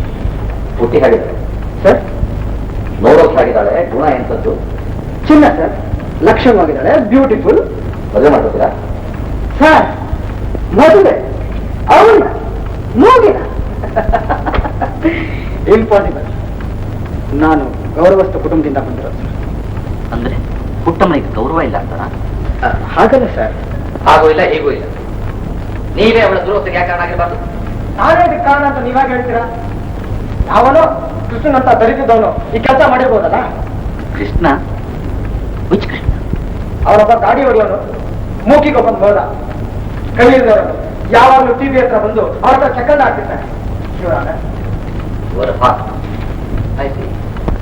ಹುಟ್ಟಿ ಹೇಳಿದ್ದಾರೆ ಸರ್, ನೋಡೋಕೆ ಆಗಿದ್ದಾಳೆ, ಗುಣ ಎಂತದ್ದು? ಚಿನ್ನ ಸರ್, ಲಕ್ಷಣವಾಗಿದ್ದಾಳೆ, ಬ್ಯೂಟಿಫುಲ್. ಮದುವೆ ಮಾಡ್ಕೊತೀರಾ? ಸರ್, ಮದುವೆ ಅವಳ ಮೂಗಿನ ಇಂಪಾಸಿಬಲ್. ನಾನು ಗೌರವಸ್ಥ ಕುಟುಂಬದಿಂದ ಬಂದಿರೋದು ಸರ್. ಅಂದ್ರೆ ಪುಟ್ಟಮ್ಮನಿಗೆ ಗೌರವ ಇಲ್ಲ ಅಂತಾರ? ಹಾಗಲ್ಲ ಸರ್. ಹಾಗೂ ಇಲ್ಲ, ಹೀಗೂ ಇಲ್ಲ. ನೀವೇ ಅವಳ ದುರವಸ್ಥೆಗೆ ಯಾಕೆ ಕಾರಣ ಆಗಿರಬಾರ್ದು? ನಾನೇ ಇದಕ್ಕೆ ಕಾರಣ ಅಂತ ನೀವಾಗ ಹೇಳ್ತೀರಾ? ಯಾವನೋ ಕೃಷ್ಣನ್ ಅಂತ ಧರಿಸಿದವನು ಈ ಕೆಲಸ ಮಾಡಿರ್ಬೋದಲ್ಲ? ಕೃಷ್ಣ? ವಿಚ್ ಕೃಷ್ಣ? ಅವನೊಬ್ಬ ಗಾಡಿ ಹೊಡೆಯೋನು, ಮೂಕಿಗೊಬ್ಬ ಹೋದ, ಕೈ ಹಿಡಿದವನು ಯಾವಾಗಲೂ ಟಿವಿ ಹತ್ರ ಬಂದು ಅವ್ರ ಹತ್ರ ಚಕ್ಕಂದ ಹಾಕ್ತಿರ್ತಾನೆ.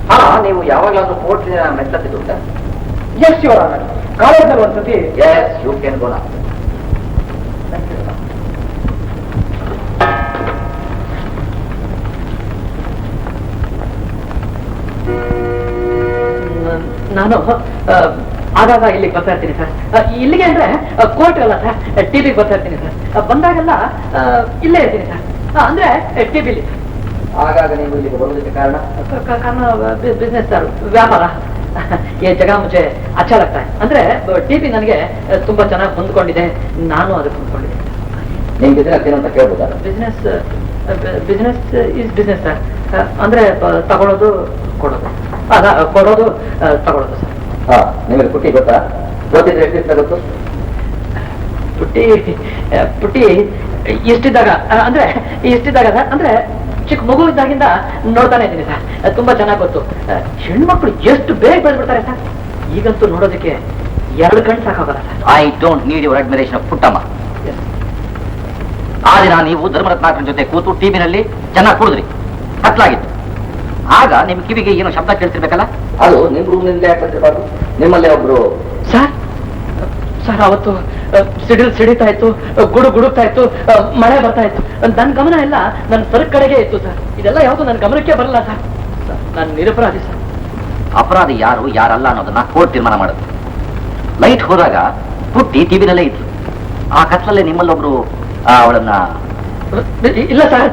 ಹಾ, ನೀವು ಯಾವಾಗಲಾದ್ರೂ ಕೋರ್ಟಿನ ಮೆತ್ತತ್ತಿದ್ದುಂಟ? S your honour. ಕಾಲೇಜಲ್ಲಿ ಒಂದ್ಸತಿ yes, you can go now. ನಾನು ಆಗಾಗ ಇಲ್ಲಿಗೆ ಬರ್ತಾ ಇರ್ತೀನಿ ಸರ್. ಇಲ್ಲಿಗೆ ಅಂದ್ರೆ ಕೋರ್ಟ್ ಅಲ್ಲ ಸರ್, ಟಿವಿಗೆ ಬರ್ತಾ ಇರ್ತೀನಿ ಸರ್. ಬಂದಾಗೆಲ್ಲ ಇಲ್ಲೇ ಇರ್ತೀನಿ ಸರ್. ಅಂದ್ರೆ ಟಿವಿಲಿ. ಆಗಾಗ ನೀವು ಇಲ್ಲಿಗೆ ಬರುವುದಕ್ಕೆ ಕಾರಣ? ಕಾರಣ ಬಿಸ್ನೆಸ್ ಸರ್, ವ್ಯಾಪಾರ. ये जगह मुझे अच्छा लगता है. ಅಂದ್ರೆ ಟಿವಿ ನನಗೆ ತುಂಬಾ ಚೆನ್ನಾಗಿ ಹೊಂದ್ಕೊಂಡಿದೆ, ನಾನು ಅದಕ್ಕೆ ಹೊಂದ್ಕೊಂಡಿದ್ದೆ. ನಿಮ್ ಬಿಸ್ನೆಸ್ ಏನಂತ ಕೇಳ್ಬೋದಾ? Business is business sir. ಅಂದ್ರೆ ತಗೊಳ್ಳೋದು ಕೊಡೋದು, ಕೊಡೋದು ತಗೊಳ್ಳೋದು ಸರ್. ಹಾ, ನಿಮಗೆ ಪುಟ್ಟಿ ಗೊತ್ತಾ? ಗೊತ್ತಿದ್ರೆ ಎಷ್ಟು ಗೊತ್ತು? ಪುಟ್ಟಿ ಎಷ್ಟಿದ್ದಾಗ ಅಂದ್ರೆ ಸರ್, ಅಂದ್ರೆ ಚಿಕ್ಕ ಮಗು ಇದ್ದಾಗಿಂದ ನೋಡ್ತಾನೆ ಇದ್ದೀನಿ ಸರ್. ತುಂಬಾ ಚೆನ್ನಾಗಿ ಗೊತ್ತು. ಹೆಣ್ಮಕ್ಳು ಎಷ್ಟು ಬೇಗ ಬೆಳೆದ್ಬಿಡ್ತಾರೆ ಸರ್. ಈಗಂತೂ ನೋಡೋದಕ್ಕೆ 2 ಕಣ್ಣು ಸಾಕಾಗಲ್ಲ sir. I don't need your admiration of Puttamma. ಆ ದಿನ ನೀವು ಧರ್ಮರತ್ನಾಕರ ಜೊತೆ ಕೂತು ಟಿವಿನಲ್ಲಿ ಚೆನ್ನಾಗಿ ಕುಡಿದ್ರಿ, ಕತ್ಲಾಗಿತ್ತು. ಆಗ ನಿಮ್ ಕಿವಿಗೆ ಏನೋ ಶಬ್ದ ಕೇಳ್ತಿರ್ಬೇಕಲ್ಲ, ಅದು ನಿಮ್ ರೂಮ್ನಿಂದಲೇ ಯಾಕೆ ಬಂದಿರಬಾರ್ದು? ನಿಮ್ಮಲ್ಲೇ ಒಬ್ರು ಸರ್ ಅವತ್ತು ಸಿಡಿತಾ ಇತ್ತು, ಗುಡುಗ್ತಾ ಇತ್ತು, ಮಳೆ ಬರ್ತಾ ಇತ್ತು. ನನ್ನ ಗಮನ ಎಲ್ಲ ನನ್ನ ಸರಕ್ ಕಡೆಗೆ ಇತ್ತು ಸರ್. ಇದೆಲ್ಲ ಯಾವುದು ನನ್ನ ಗಮನಕ್ಕೆ ಬರಲ್ಲ ಸರ್. ನಾನು ನಿರಪರಾಧಿ ಸರ್. ಅಪರಾಧಿ ಯಾರು ಯಾರಲ್ಲ ಅನ್ನೋದನ್ನ ಕೋರ್ಟ್ ತೀರ್ಮಾನ ಮಾಡುತ್ತೆ. ಲೈಟ್ ಹೋದಾಗ ಪುಟ್ಟಿ ಟಿವಿನಲ್ಲೇ ಇತ್ತು. ಆ ಕತ್ಲಲ್ಲೇ ನಿಮ್ಮಲ್ಲೊಬ್ರು ಅವಳನ್ನ... ಇಲ್ಲ ಸರ್,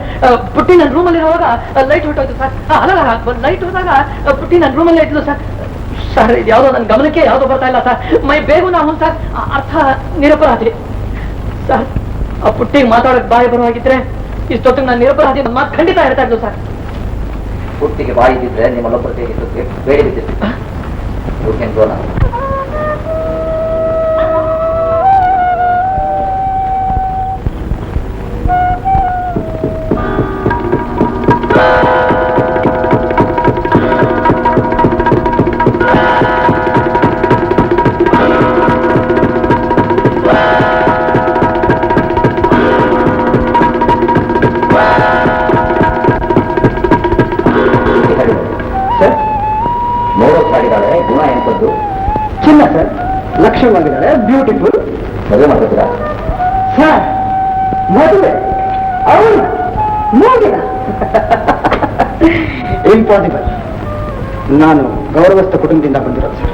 ಪುಟ್ಟಿ ನನ್ನ ರೂಮಲ್ಲಿ ಇರುವಾಗ ಲೈಟ್ ಹೊಟ್ಟೋಯ್ತು ಸರ್. ಅಲ್ಲ, ಲೈಟ್ ಹೋದಾಗ ಪುಟ್ಟಿ ನನ್ನ ರೂಮಲ್ಲೇ ಇದ್ಲು ಸರ್. ಸರ್, ಇದು ಯಾವುದೋ ನನ್ನ ಗಮನಕ್ಕೆ ಯಾವುದೋ ಬರ್ತಾ ಇಲ್ಲ ಸರ್. ಮೈ ಬೇಗ ನಾವು ಸರ್, ಅರ್ಥ ನಿರಪರಾಧಿ ಸರ್. ಆ ಪುಟ್ಟಿಗೆ ಮಾತಾಡೋಕೆ ಬಾಯಿ ಬರುವಾಗಿದ್ರೆ ಇಷ್ಟೊತ್ತಿಗೆ ನಾನು ನಿರಪರಾಧಿ ಮಾತು ಖಂಡಿತ ಹೇಳ್ತಾ ಇದ್ದು ಸರ್. ಪುಟ್ಟಿಗೆ ಬಾಯಿ ಇದ್ದಿದ್ರೆ ನಿಮ್ಮಲ್ಲೊಬ್ಬರು ಹೇಗಿತ್ತು ಬೇಡಿ ಬಿದ್ದಿತ್ತು. You can go now. ಗುಣ ಎಂತದ್ದು? ಚಿನ್ನ ಸರ್, ಲಕ್ಷಣವಾಗಿದ್ದಾಳೆ, ಬ್ಯೂಟಿಫುಲ್. ಮದುವೆ ಮಾಡ್ಕೊತೀರಾ? ಸರ್, ಮದುವೆ ಅವಳ ಮೂಗಿನ ಇಂಪಾಸಿಬಲ್. ನಾನು ಗೌರವಸ್ಥ ಕುಟುಂಬದಿಂದ ಬಂದಿರೋದು ಸರ್.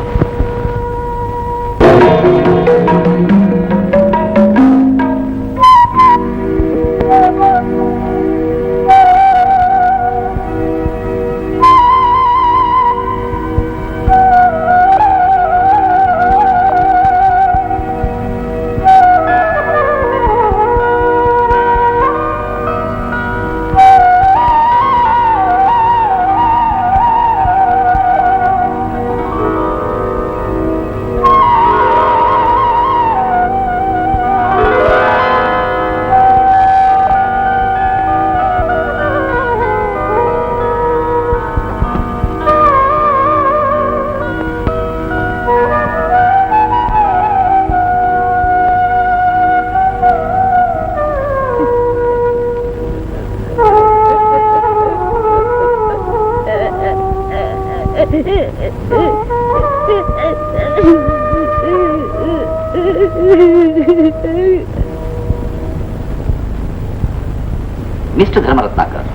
ಮಿಸ್ಟರ್ ಧರ್ಮರತ್ನಾಕರ್.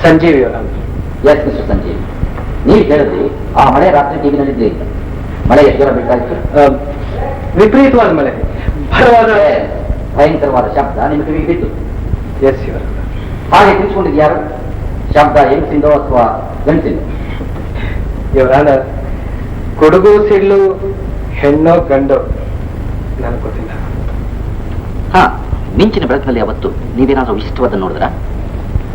ಸಂಜೀವಿ. ಎಸ್ ಮಿಸ್ಟರ್ ಸಂಜೀವಿ, ನೀವು ಹೇಳಿದ್ರಿ ಆ ಮಳೆ ರಾತ್ರಿ ಟಿವಿನಲ್ಲಿದ್ದೇ ಇಲ್ಲ. ಮಳೆ ಎಷ್ಟು ಜೋರ ಬೇಕಾಗಿತ್ತು? ವಿಪರೀತವಾದ ಮಳೆ, ಬಲವಾದ ಭಯಂಕರವಾದ ಶಬ್ದ ನಿಮ್ಮ ಕಿವಿಗೆ ಬಿತ್ತು. ಎಸ್ ಇವರ. ಹಾಗೆ ತಿಳಿಸ್ಕೊಂಡಿದ್ದು ಯಾರು? ಶಬ್ದ ಹೆಂಗಸಿಂದೋ ಅಥವಾ ಗಂಡಸಿಂದೋ? ಇವರಾನ ಕೊಡಗು ಸಿಡ್ಲು ಹೆಣ್ಣೋ ಗಂಡೋ ನನಗೆ ಗೊತ್ತಿಲ್ಲ. ಹಾ, ಮಿಂಚಿನ ಬೆಳಕಿನಲ್ಲಿ ಅವತ್ತು ನೀವೇನಾದ್ರೂ ವಿಶಿಷ್ಟವಾದ ನೋಡಿದ್ರ?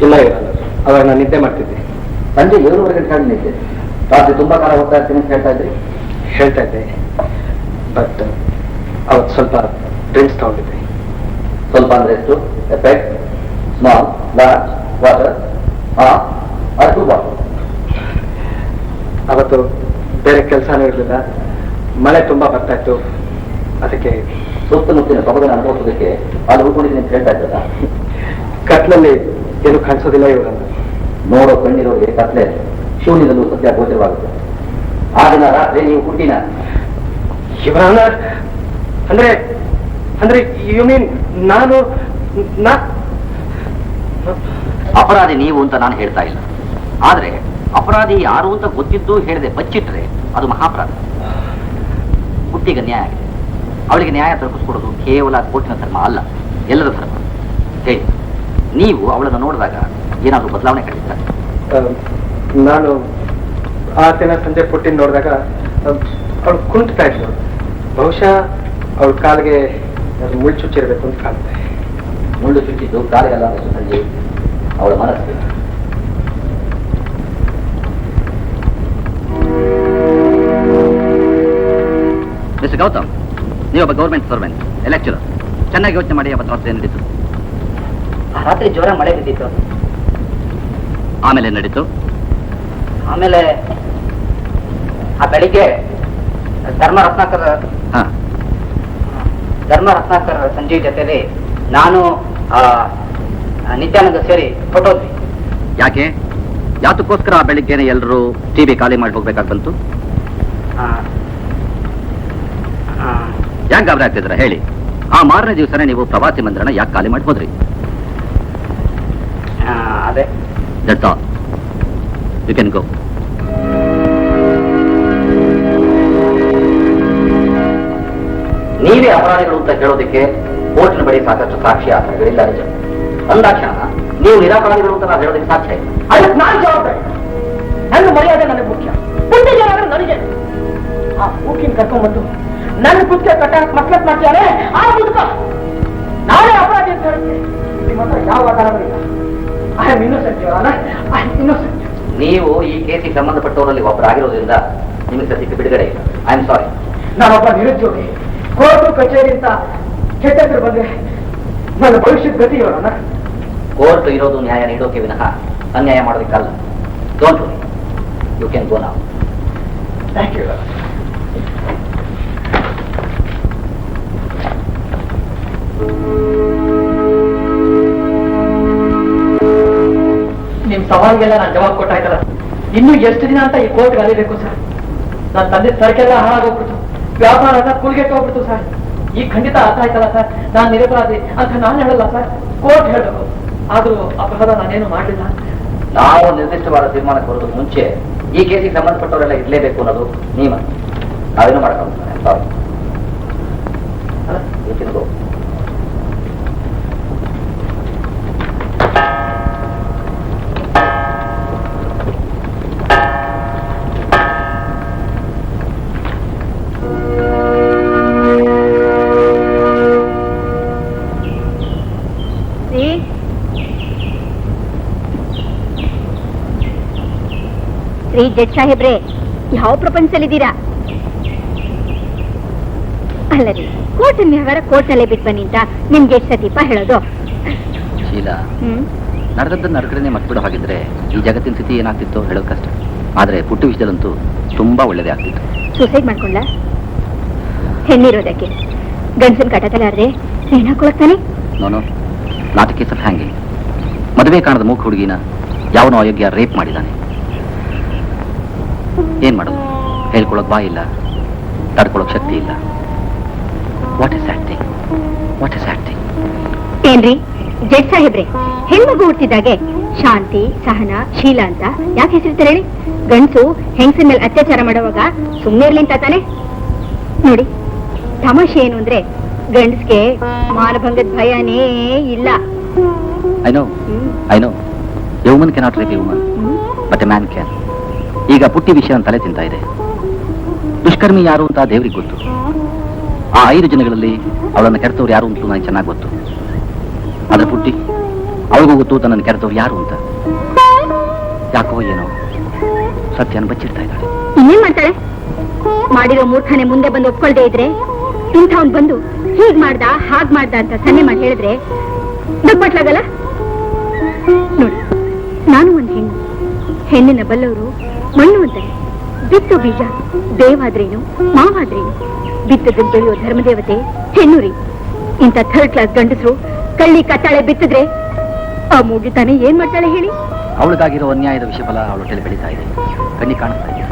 ಇಲ್ಲ ಇವರಾನ, ಅವಾಗ ನಾನು ನಿದ್ದೆ ಮಾಡ್ತಿದ್ದೆ. ಸಂಜೆ 7:30 ಗಂಟೆ ನಿದ್ದೆ, ರಾತ್ರಿ ತುಂಬಾ ಕಾಲ ಹೋಗ್ತಾ ಇರ್ತೀನಿ ಅಂತ ಹೇಳ್ತಾ ಇದ್ರಿ. ಹೇಳ್ತಾ ಇದ್ದೆ, ಬಟ್ ಅವತ್ತು ಸ್ವಲ್ಪ ಡ್ರಿಂಕ್ಸ್ ತಗೊಂಡಿದ್ದೆ. ಸ್ವಲ್ಪ ಅಂದ್ರೆ ಎಷ್ಟು? ಎಫೆಕ್ಟ್, ಸ್ಮಾಲ್, ಲಾರ್ಜ್, ವಾಟರ್, ಅದು ವಾಟರ್. ಅವತ್ತು ಬೇರೆ ಕೆಲಸನೂ ಇರಲಿಲ್ಲ, ಮಳೆ ತುಂಬಾ ಬರ್ತಾ ಇತ್ತು. ಅದಕ್ಕೆ ಸುತ್ತಮುತ್ತಿನ ಸೊಬಗನ್ನು ಅನುಭವಿಸೋದಕ್ಕೆ ಅಲ್ಲಿ ಉಳ್ಕೊಂಡಿದ್ದೀನಿ ಅಂತ ಹೇಳ್ತಾ ಇದ್ದಲ್ಲ. ಕತ್ಲಲ್ಲಿ ಏನು ಕಾಣಿಸೋದಿಲ್ಲ ಇವರನ್ನು. ನೋಡೋ ಕಣ್ಣಿರೋರಿಗೆ ಕತ್ಲೆ ಶೂನ್ಯದಲ್ಲೂ ಸದ್ಯ ಗೋಚರವಾಗುತ್ತೆ. ಆ ದಿನ ರಾತ್ರಿ ನೀವು ಹುಟ್ಟಿನ ಇವರನ್ನ ಅಂದ್ರೆ ಅಂದ್ರೆ ಯು ಮೀನ್ ನಾನು ಅಪರಾಧಿ ನೀವು ಅಂತ ನಾನು ಹೇಳ್ತಾ ಇಲ್ಲ, ಆದ್ರೆ ಅಪರಾಧಿ ಯಾರು ಅಂತ ಗೊತ್ತಿದ್ದು ಹೇಳದೆ ಬಚ್ಚಿಟ್ರೆ ಅದು ಮಹಾಪರಾಧ. ಹುಟ್ಟಿಗೆ ನ್ಯಾಯ ಆಗಿದೆ, ಅವಳಿಗೆ ನ್ಯಾಯ ದೊರಕಿಸ್ಕೊಡೋದು ಕೇವಲ ಕೋರ್ಟಿನ ಧರ್ಮ ಅಲ್ಲ, ಎಲ್ಲರ ಧರ್ಮ. ಹೇಳಿ, ನೀವು ಅವಳನ್ನು ನೋಡಿದಾಗ ಏನಾದರೂ ಬದಲಾವಣೆ ಕಂಡಿದ್ದ? ನಾನು ಆ ದಿನ ಸಂಜೆ ಪುಟ್ಟಿನ ನೋಡಿದಾಗ ಅವಳು ಕುಂಟ್ತಾ ಇದ್ಲು. ಬಹುಶಃ ಅವಳ ಕಾಲಿಗೆ ಮುಳ್ಳು ಚುಚ್ಚಿರ್ಬೇಕು ಅಂತ ಕಾಣುತ್ತೆ. ಮುಳ್ಳು ಚುಚ್ಚಿದ್ದು ಕಾಲಿಗೆಲ್ಲ ಅನ್ನಿಸ್ತು ಸಂಜೆ ಅವಳ ಮನಸ್ಸು. ಮಿಸ್ಟರ್ ಗೌತಮ್, ನೀವೊಬ್ಬ ಗೌರ್ಮೆಂಟ್ ಸರ್ವೆಂಟ್, ಲೆಕ್ಚರರ್. ಚೆನ್ನಾಗಿ ಯೋಚನೆ ಮಾಡಿ ಅವತ್ತು ರಾತ್ರಿ ಏನು ನಡೀತು? ರಾತ್ರಿ ಜೋರ ಮಳೆ ಬಿದ್ದಿತ್ತು. ಆಮೇಲೆ ನಡೀತು? ಆಮೇಲೆ ಆ ಬೆಳಿಗ್ಗೆ ಧರ್ಮ ರತ್ನಾಕರ್ ಸಂಜೀವ್ ಜೊತೆಲಿ ನಾನು ನಿತ್ಯಾನಂದ ಸೇರಿ ಹೊಟ್ಟೋದ್ವಿ. ಯಾಕೆ? ಯಾತಕ್ಕೋಸ್ಕರ ಆ ಬೆಳಿಗ್ಗೆನೆ ಎಲ್ಲರೂ ಟಿವಿ ಖಾಲಿ ಮಾಡಿ ಹೋಗ್ಬೇಕಾಗಿ ಬಂತು? ಯಾಕೆ ಗಾಬರಿ ಆಗ್ತಿದ್ರ ಹೇಳಿ? ಆ ಮಾರನೇ ದಿವಸನೇ ನೀವು ಪ್ರವಾಸಿ ಮಂದಿರನ ಯಾಕೆ ಖಾಲಿ ಮಾಡಿ ಹೋದ್ರಿ? ಅದೇ that's all, you can go. ನೀವೇ ಅಪರಾಧಿಗಳು ಅಂತ ಹೇಳೋದಕ್ಕೆ ಕೋರ್ಟಿನ ಬಳಿ ಸಾಕಷ್ಟು ಸಾಕ್ಷಿ ಆಧಾರಗಳಿಲ್ಲ. ನಿಜ ಅಂದಾಕ್ಷಣ ನೀವು ನಿರಾಪರಾಧಿಗಳು ಅಂತ ನಾವು ಹೇಳೋದಕ್ಕೆ ಸಾಧ್ಯ ಇಲ್ಲ. ಅದಕ್ಕೆ ನಾನು ಜವಾಬ್ದಾರಿ. ನನ್ನ ಮರ್ಯಾದೆ ನನಗೆ ಮುಖ್ಯ, ಪುಟ್ಟ ಜನ ನನಗೆ. ಆ ಬುಕ್ಕಿನ ಕರ್ಕೊಂಡ್ಬಂದು ನನ್ನ ಪುಸ್ತಕ ಕಟ್ಟಾಕ್ ಮಕ್ಳತ್ ಮಾಡ್ತಾರೆ. ಆ ಪುಸ್ತಕ ನಾನೇ ಅಪರಾಧಿ ಅಂತ ಹೇಳುತ್ತೆ. ನಿಮ್ಮ ಹತ್ರ ಯಾವ ಆಧಾರವೂ ಇಲ್ಲ. I am innocent, I am innocent. ನೀವು ಈ ಕೇಸಿಗೆ ಸಂಬಂಧಪಟ್ಟವರಲ್ಲಿ ಒಬ್ಬರಾಗಿರೋದ್ರಿಂದ ನಿಮಗೆ ಸದ್ಯಕ್ಕೆ ಬಿಡುಗಡೆ ಇಲ್ಲ. I am sorry. ನಾನೊಬ್ಬ ನಿರುದ್ಯೋಗಿ. ಕೋರ್ಟು ಕಚೇರಿ ಅಂತ ಕೆಟ್ಟದ್ರು ಬಂದ್ರೆ ನನ್ನ ಭವಿಷ್ಯದ ಗತಿ ಇರೋಣ. ಕೋರ್ಟ್ ಇರೋದು ನ್ಯಾಯ ನೀಡೋಕೆ ವಿನಃ ಅನ್ಯಾಯ ಮಾಡೋದಕ್ಕಲ್ಲ. Don't worry, you can go now. Thank you. ನಿಮ್ ಸವಾಲ್ಗೆಲ್ಲ ನಾನು ಜವಾಬ್ ಕೊಟ್ಟಾಯ್ತಲ್ಲ. ಇನ್ನು ಎಷ್ಟು ದಿನ ಅಂತ ಈ ಕೋರ್ಟ್ಗೆ ಅಲಿಬೇಕು ಸರ್? ನನ್ನ ತಂದೆ ಸರಕೆಲ್ಲ ಹಾಳಾಗೋಗ್ಬಿಡ್ತು, ವ್ಯಾಪಾರ ಎಲ್ಲ ಕುಲ್ಗೆಟ್ಟು ಹೋಗ್ಬಿಡ್ತು ಸರ್. ಈಗ ಖಂಡಿತ ಅರ್ಥ ಆಯ್ತಲ್ಲ ಸರ್, ನಾನು ನಿರಪರಾಧಿ ಅಂತ ನಾನು ಹೇಳಲ್ಲ ಸರ್, ಕೋರ್ಟ್ ಹೇಳಬೇಕು. ಆದ್ರೂ ಅಪರಾಧ ನಾನೇನು ಮಾಡಲಿಲ್ಲ. ನಾವು ನಿರ್ದಿಷ್ಟವಾದ ತೀರ್ಮಾನಕ್ಕೆ ಬರೋದಕ್ಕೆ ಮುಂಚೆ ಈ ಕೇಸಿಗೆ ಸಂಬಂಧಪಟ್ಟವರೆಲ್ಲ ಇರಲೇಬೇಕು ಅನ್ನೋದು ನಿಯಮ. ನಾವೇನು ಮಾಡೋಕ್ಕಾಗುತ್ತೆ? ಸಾರಿ, ಯು ಕ್ಯಾನ್ ಗೋ. ರೀ ಜಡ್ ಸಾಹೇಬ್ರೆ, ಯಾವ ಪ್ರಪಂಚದಲ್ಲಿದ್ದೀರಾ? ಅಲ್ಲ ರೀ, ಕೋರ್ಟಿನ ವ್ಯವಹಾರ ಕೋರ್ಟ್ನಲ್ಲೇ ಬಿಟ್ಟು ಬನ್ನಿ ಅಂತ ನಿಮ್ಗೆ ಎಷ್ಟು ಸತೀಪ ಹೇಳೋದು? ಶೀಲಾ, ನಡೆದದ್ದನ್ನು ನಡ್ಕಡೆನೆ ಮರ್ತ್ಬಿಡೋ ಹಾಗಿದ್ರೆ ಈ ಜಗತ್ತಿನ ಸ್ಥಿತಿ ಏನಾಗ್ತಿತ್ತು ಹೇಳೋದು ಕಷ್ಟ. ಆದ್ರೆ ಪುಟ್ಟ ವಿಷಯದಲ್ಲಂತೂ ತುಂಬಾ ಒಳ್ಳೇದೇ ಆಗ್ತಿತ್ತು. ಸೂಸೈಡ್ ಮಾಡ್ಕೊಂಡ? ಹೆಣ್ಣಿರೋದಕ್ಕೆ ಗಂಡಸನ್ ಕಟ್ಟತಲಾರ್ದೆ ಏನ್ ಹಾಕೊಳಕ್ತಾನೆ? ನೋನು, ನಾಟಿ ಕೇಸಲ್ಲಿ ಹ್ಯಾಂಗೆ ಮದುವೆ ಕಾಣದ ಮೂಕ ಹುಡುಗಿನ ಯಾವನೋ ಅಯೋಗ್ಯ ರೇಪ್ ಮಾಡಿದ್ದಾನೆ. ಏನ್ ಮಾಡೋದು? ಹೇಳ್ಕೊಳಕ್ ಬಾ ಇಲ್ಲ, ತಡ್ಕೊಳಕ್ ಶಕ್ತಿ ಇಲ್ಲ. What is acting? What is acting? ಏನ್ರಿ ಜಡ್ ಸಾಹೇಬ್ರೆ, ಹೆಣ್ಮಗು ಹುಟ್ಟಿದಾಗೆ ಶಾಂತಿ, ಸಹನ, ಶೀಲ ಅಂತ ಯಾಕೆ ಹೆಸರಿರ್ತಾರೆ ಹೇಳಿ? ಗಂಡಸು ಹೆಂಗಸಿನ ಮೇಲೆ ಅತ್ಯಾಚಾರ ಮಾಡುವಾಗ ಸುಮ್ಮನೆ ಇರ್ಲಿ ಅಂತ ತಾನೆ? ನೋಡಿ, ತಮಾಷೆ ಏನು ಅಂದ್ರೆ ಗಂಡಸ್ಗೆ ಮಾನಭಂಗದ ಭಯನೇ ಇಲ್ಲ. I know, A woman cannot rape A woman, but A man can. ಈಗ ಪುಟ್ಟಿ ವಿಷಯ ತಲೆ ತಿಂತಾ ಇದೆ. ದುಷ್ಕರ್ಮಿ ಯಾರು ಅಂತ ದೇವ್ರಿಗೆ ಗೊತ್ತು. ಆ 5 ಜನಗಳಲ್ಲಿ ಅವಳನ್ನು ಕೆರೆತವ್ರು ಯಾರು ಅಂತ ನನಗೆ ಚೆನ್ನಾಗಿ ಗೊತ್ತು. ಆದ್ರೆ ಪುಟ್ಟಿ ಅವಳಿಗೂ ಗೊತ್ತು ತನ್ನನ್ನು ಕೆರೆತವ್ರು ಯಾರು ಅಂತ. ಯಾಕೋ ಏನೋ ಸತ್ಯನ ಬಚ್ಚಿಡ್ತಾ ಇದ್ದಾಳೆ. ಇನ್ನೇನ್ ಮಾಡ್ತಾಳೆ? ಮಾಡಿರೋ ಮೂರ್ಖನೆ ಮುಂದೆ ಬಂದು ಒಪ್ಕೊಳ್ದೇ ಇದ್ರೆ ಇಂಥವ್ನ್ ಬಂದು ಹೀಗ್ ಮಾಡ್ದ ಹಾಗ್ ಮಾಡ್ದ ಅಂತ ಸನ್ನೆ ಮಾಡಿ ಹೇಳಿದ್ರೆ ದಬ್ಬಟ್ಲಾಗಲ್ಲ. ನೋಡಿ, ನಾನು ಒಂದ್ ಹೆಣ್ಣಿನ ಬಲ್ಲವರು ಮಣ್ಣು ಅಂತಾರೆ. ಬಿತ್ತು ಬೀಜ ದೇವಾದ್ರೇನು ಮಾವಾದ್ರೇನು, ಬಿತ್ತದಲ್ಲಿ ಬೆಳೆಯೋ ಧರ್ಮದೇವತೆ ಹೆಣ್ಣುರಿ. ಇಂಥ 3rd ಕ್ಲಾಸ್ ಗಂಡಸರು ಕಳ್ಳಿ ಕತ್ತಾಳೆ ಬಿತ್ತಿದ್ರೆ ಆ ಮೂಗಿ ತಾನೇ ಏನ್ ಮಾಡ್ತಾಳೆ ಹೇಳಿ? ಅವಳಿಗಾಗಿರೋ ಅನ್ಯಾಯದ ವಿಷಫಲ ಅವಳು ಹೊಟ್ಟೆಲಿ ಬೆಳೀತಾ ಇದೆ, ಕಣ್ಣಿ ಕಾಣಿಸ್ತಾ ಇದೆ.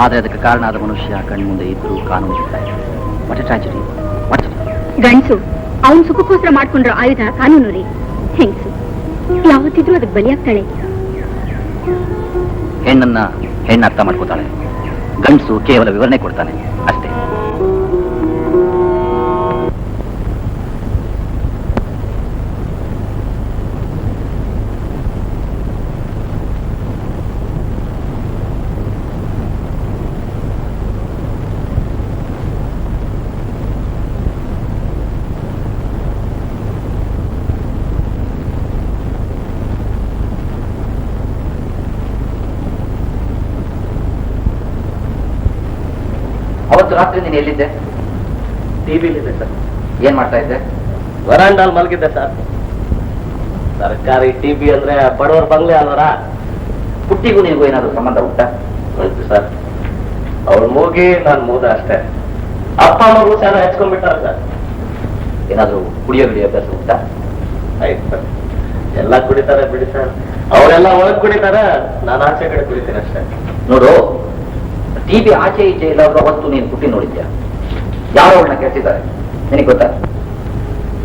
ಆದ್ರೆ ಅದಕ್ಕೆ ಕಾರಣ ಆದ ಮನುಷ್ಯ ಕಣ್ಣು ಮುಂದೆ ಇದ್ರು ಕಾನೂನು ಇರ್ತಾ ಇದೆ. What A tragedy. ಗಂಡ್ಸು ಅವನ್ ಸುಖಕ್ಕೋಸ್ಕರ ಮಾಡ್ಕೊಂಡ್ರ ಆಯುಧ ಕಾನೂನು ರೀ. ಹೆಂಗ್ಸು ಯಾವತ್ತಿದ್ರು ಅದಕ್ಕೆ ಬಲಿಯಾಗ್ತಾಳೆ. ಹೆಣ್ಣನ್ನ ಹೆಣ್ಣು ಅರ್ಥ ಮಾಡ್ಕೋತಾಳೆ, ಗಂಡಸು ಕೇವಲ ವಿವರಣೆ ಕೊಡ್ತಾನೆ ಅಷ್ಟೇ. ಅವತ್ತು ರಾತ್ರಿ ನೀನು ಎಲ್ಲಿದ್ದೆ? ಟಿವಿಲಿದೆ ಸರ್. ಏನ್ ಮಾಡ್ತಾ ಇದ್ದೆ? ವರಾಂಡಾಲ್ ಮಲಗಿದ್ದೆ ಸರ್. ಸರ್ಕಾರಿ ಟಿವಿ ಅಂದ್ರೆ ಬಡವರ ಬಂಗ್ಲೆ ಅಲ್ವರ. ಪುಟ್ಟಿಗೂ ನಿನಗೂ ಏನಾದ್ರು ಸಂಬಂಧ ಉಂಟಾ? ಉಂಟು ಸರ್. ಅವ್ಳು ಮೂಗಿ ನಾನು ಮೂದ ಅಷ್ಟೇ. ಅಪ್ಪ ಮಗು ಚೆನ್ನಾಗಿ ಹೆಚ್ಕೊಂಡ್ಬಿಟ್ಟಾರ ಸರ್. ಏನಾದ್ರು ಕುಡಿಯೋ ಗಿಡಿಯೋ ಅಭ್ಯಾಸ ಉಂಟಾ? ಆಯ್ತು ಸರ್, ಎಲ್ಲ ಕುಡಿತಾರೆ ಬಿಡಿ ಸರ್. ಅವರೆಲ್ಲ ಒಳಗ್ ಕುಡಿತಾರ, ನಾನು ಆಚೆ ಕಡೆ ಕುಡಿತೀನಿ ಅಷ್ಟೇ. ನೋಡು, ಟಿವಿ ಆಚೆ ಈಚೆ ಇಲ್ಲಾದ್ರೂ ಅವತ್ತು ನೀನು ಪುಟ್ಟಿ ನೋಡಿದ್ಯಾ? ಯಾರೋ ಅವಳನ್ನ ಕೆಲ್ಸಿದ್ದಾರೆ, ನಿನಗೆ ಗೊತ್ತಾ?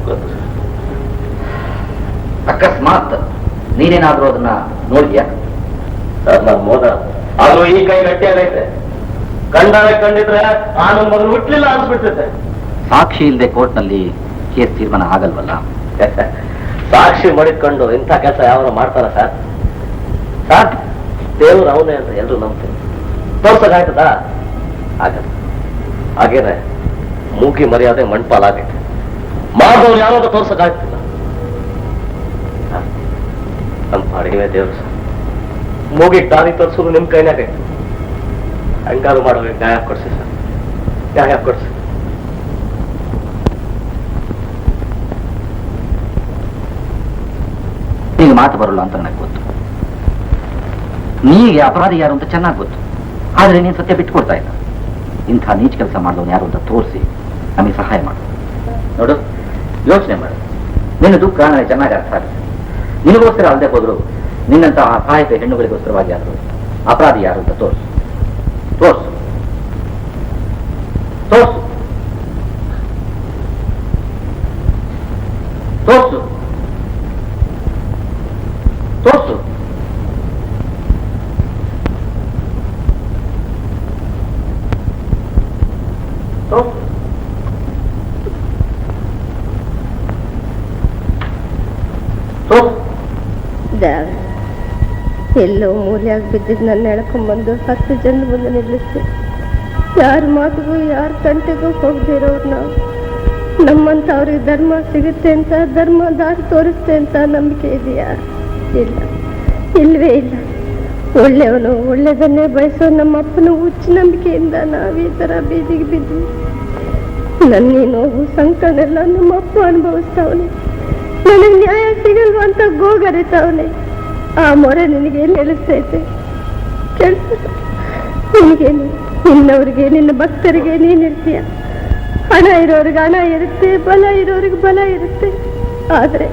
ಗೊತ್ತು ಸರ್. ಅಕಸ್ಮಾತ್ ನೀನೇನಾದ್ರೂ ಅದನ್ನ ನೋಡಿದ್ಯಾ? ಸರ್ ನಾನು ಮೋದ, ಅದು ಈ ಕೈ ಗಟ್ಟಿಯಾಗೈತೆ. ಕಂಡಾಳೆ ಕಂಡಿದ್ರೆ ಆನಂದ್ ಮೊದಲು ಹುಟ್ಲಿಲ್ಲ ಅನ್ಸ್ಬಿಟ್ಟಿರುತ್ತೆ. ಸಾಕ್ಷಿ ಇಲ್ಲದೆ ಕೋರ್ಟ್ನಲ್ಲಿ ಕೇಸ್ ತೀರ್ಮಾನ ಆಗಲ್ವಲ್ಲ? ಸಾಕ್ಷಿ ಮಡಿಕೊಂಡು ಇಂಥ ಕೆಲಸ ಯಾವಾಗ ಮಾಡ್ತಾರ ಸರ್? ಸರ್, ದೇವ್ರು ಅವನೇ ಅಂತ ಎಲ್ರು ನಂಬ್ತೀನಿ. ತೋರ್ಸಕ್ಕಾಗ್ತದ? ಆಗಲ್ಲ. ಹಾಗೇನೆ ಮೂಗಿ ಮರ್ಯಾದೆ ಮಣ್ಪಾಲಾಗೈತೆ. ಮಾಡಿದವ್ರು ಯಾವಾಗ ತೋರ್ಸಕ್ಕಾಗ್ತಿಲ್ಲ. ನಮ್ಮ ಪಾಡಿಗೆ ದೇವ್ರು ಸರ್. ಮೂಗಿಗೆ ದಾರಿ ತೋರಿಸೋದು ನಿಮ್ ಕೈನಾಗೈತೆ. ಹಂಗಾರು ಮಾಡೋರಿಗೆ ನ್ಯಾಯ ಕೊಡ್ಸಿ ಸರ್, ನ್ಯಾಯ ಕೊಡ್ಸಿ. ನಿನಗೆ ಮಾತು ಬರಲ್ಲ ಅಂತ ನನಗೆ ಗೊತ್ತು. ನೀಗೆ ಅಪರಾಧಿ ಯಾರು ಅಂತ ಚೆನ್ನಾಗಿ ಗೊತ್ತು. ಆದ್ರೆ ನೀನು ಸತ್ಯ ಬಿಟ್ಕೊಡ್ತಾ ಇಲ್ಲ. ಇಂಥ ನೀಚ ಕೆಲಸ ಮಾಡಿದವನು ಯಾರು ಅಂತ ತೋರಿಸಿ ನಮಗೆ ಸಹಾಯ ಮಾಡು. ನೋಡು, ಯೋಚನೆ ಮಾಡು. ನಿನ್ನ ದುಃಖ ನನಗೆ ಚೆನ್ನಾಗಿ ಅರ್ಥ ಆಗುತ್ತೆ. ನಿನಗೋಸ್ಕರ ಅಲ್ಲದೆ ಹೋದ್ರು ನಿನ್ನಂತ ಸಹಾಯಕ ಹೆಣ್ಣುಗಳಿಗೋಸ್ಕರವಾಗಿ ಆದ್ರು ಅಪರಾಧಿ ಯಾರು ಅಂತ ತೋರಿಸು. ತೋರಿಸು ತೋರಿಸು ತೋರಿಸು ತೋರಿಸು. ಎಲ್ಲೋ ಮೂಲೆಯಾಗಿ ಬಿದ್ದಿದ್ದು ನನ್ನ ಎಳ್ಕೊಂಡ್ಬಂದು 10 ಜನ ಮುಂದೆ ನಿಲ್ಲಿಸಿ ಯಾರ ಮಾತಿಗೂ ಯಾರ ಕಂಟಿಗೂ ಹೋಗದೆ ಇರೋರು ನಾವು. ನಮ್ಮಂತ ಅವ್ರಿಗೆ ಧರ್ಮ ಸಿಗುತ್ತೆ ಅಂತ, ಧರ್ಮ ದಾರಿ ತೋರಿಸುತ್ತೆ ಅಂತ ನಂಬಿಕೆ ಇದೆಯಾ? ಇಲ್ಲ, ಇಲ್ವೇ ಇಲ್ಲ. ಒಳ್ಳೆಯವನು ಒಳ್ಳೆದನ್ನೇ ಬಯಸೋ ನಮ್ಮಪ್ಪನ ಹುಚ್ಚು ನಂಬಿಕೆಯಿಂದ ನಾವು ಈ ಥರ ಬೀದಿಗೆ ಬಿದ್ವಿ. ನನ್ನ ನೋವು ಸಂಕಟನೆಲ್ಲ ನಮ್ಮಪ್ಪ ಅನುಭವಿಸ್ತಾವನೆ. ನನಗೆ ನ್ಯಾಯ ಸಿಗಲ್ವ ಅಂತ ಗೋಗರಿತಾವನೆ. ಆ ಮೊರೆ ನಿನಗೆ ನಿಲ್ಲಿಸ್ತೈತೆ? ಕೆಲಸ ನಿನಗೇನು, ನಿನ್ನವ್ರಿಗೆ ನಿನ್ನ ಭಕ್ತರಿಗೆ ನೀನಿರ್ತೀಯ. ಹಣ ಇರೋರಿಗೆ ಹಣ ಇರುತ್ತೆ, ಬಲ ಇರೋರಿಗೆ ಬಲ ಇರುತ್ತೆ. ಆದ್ರೆ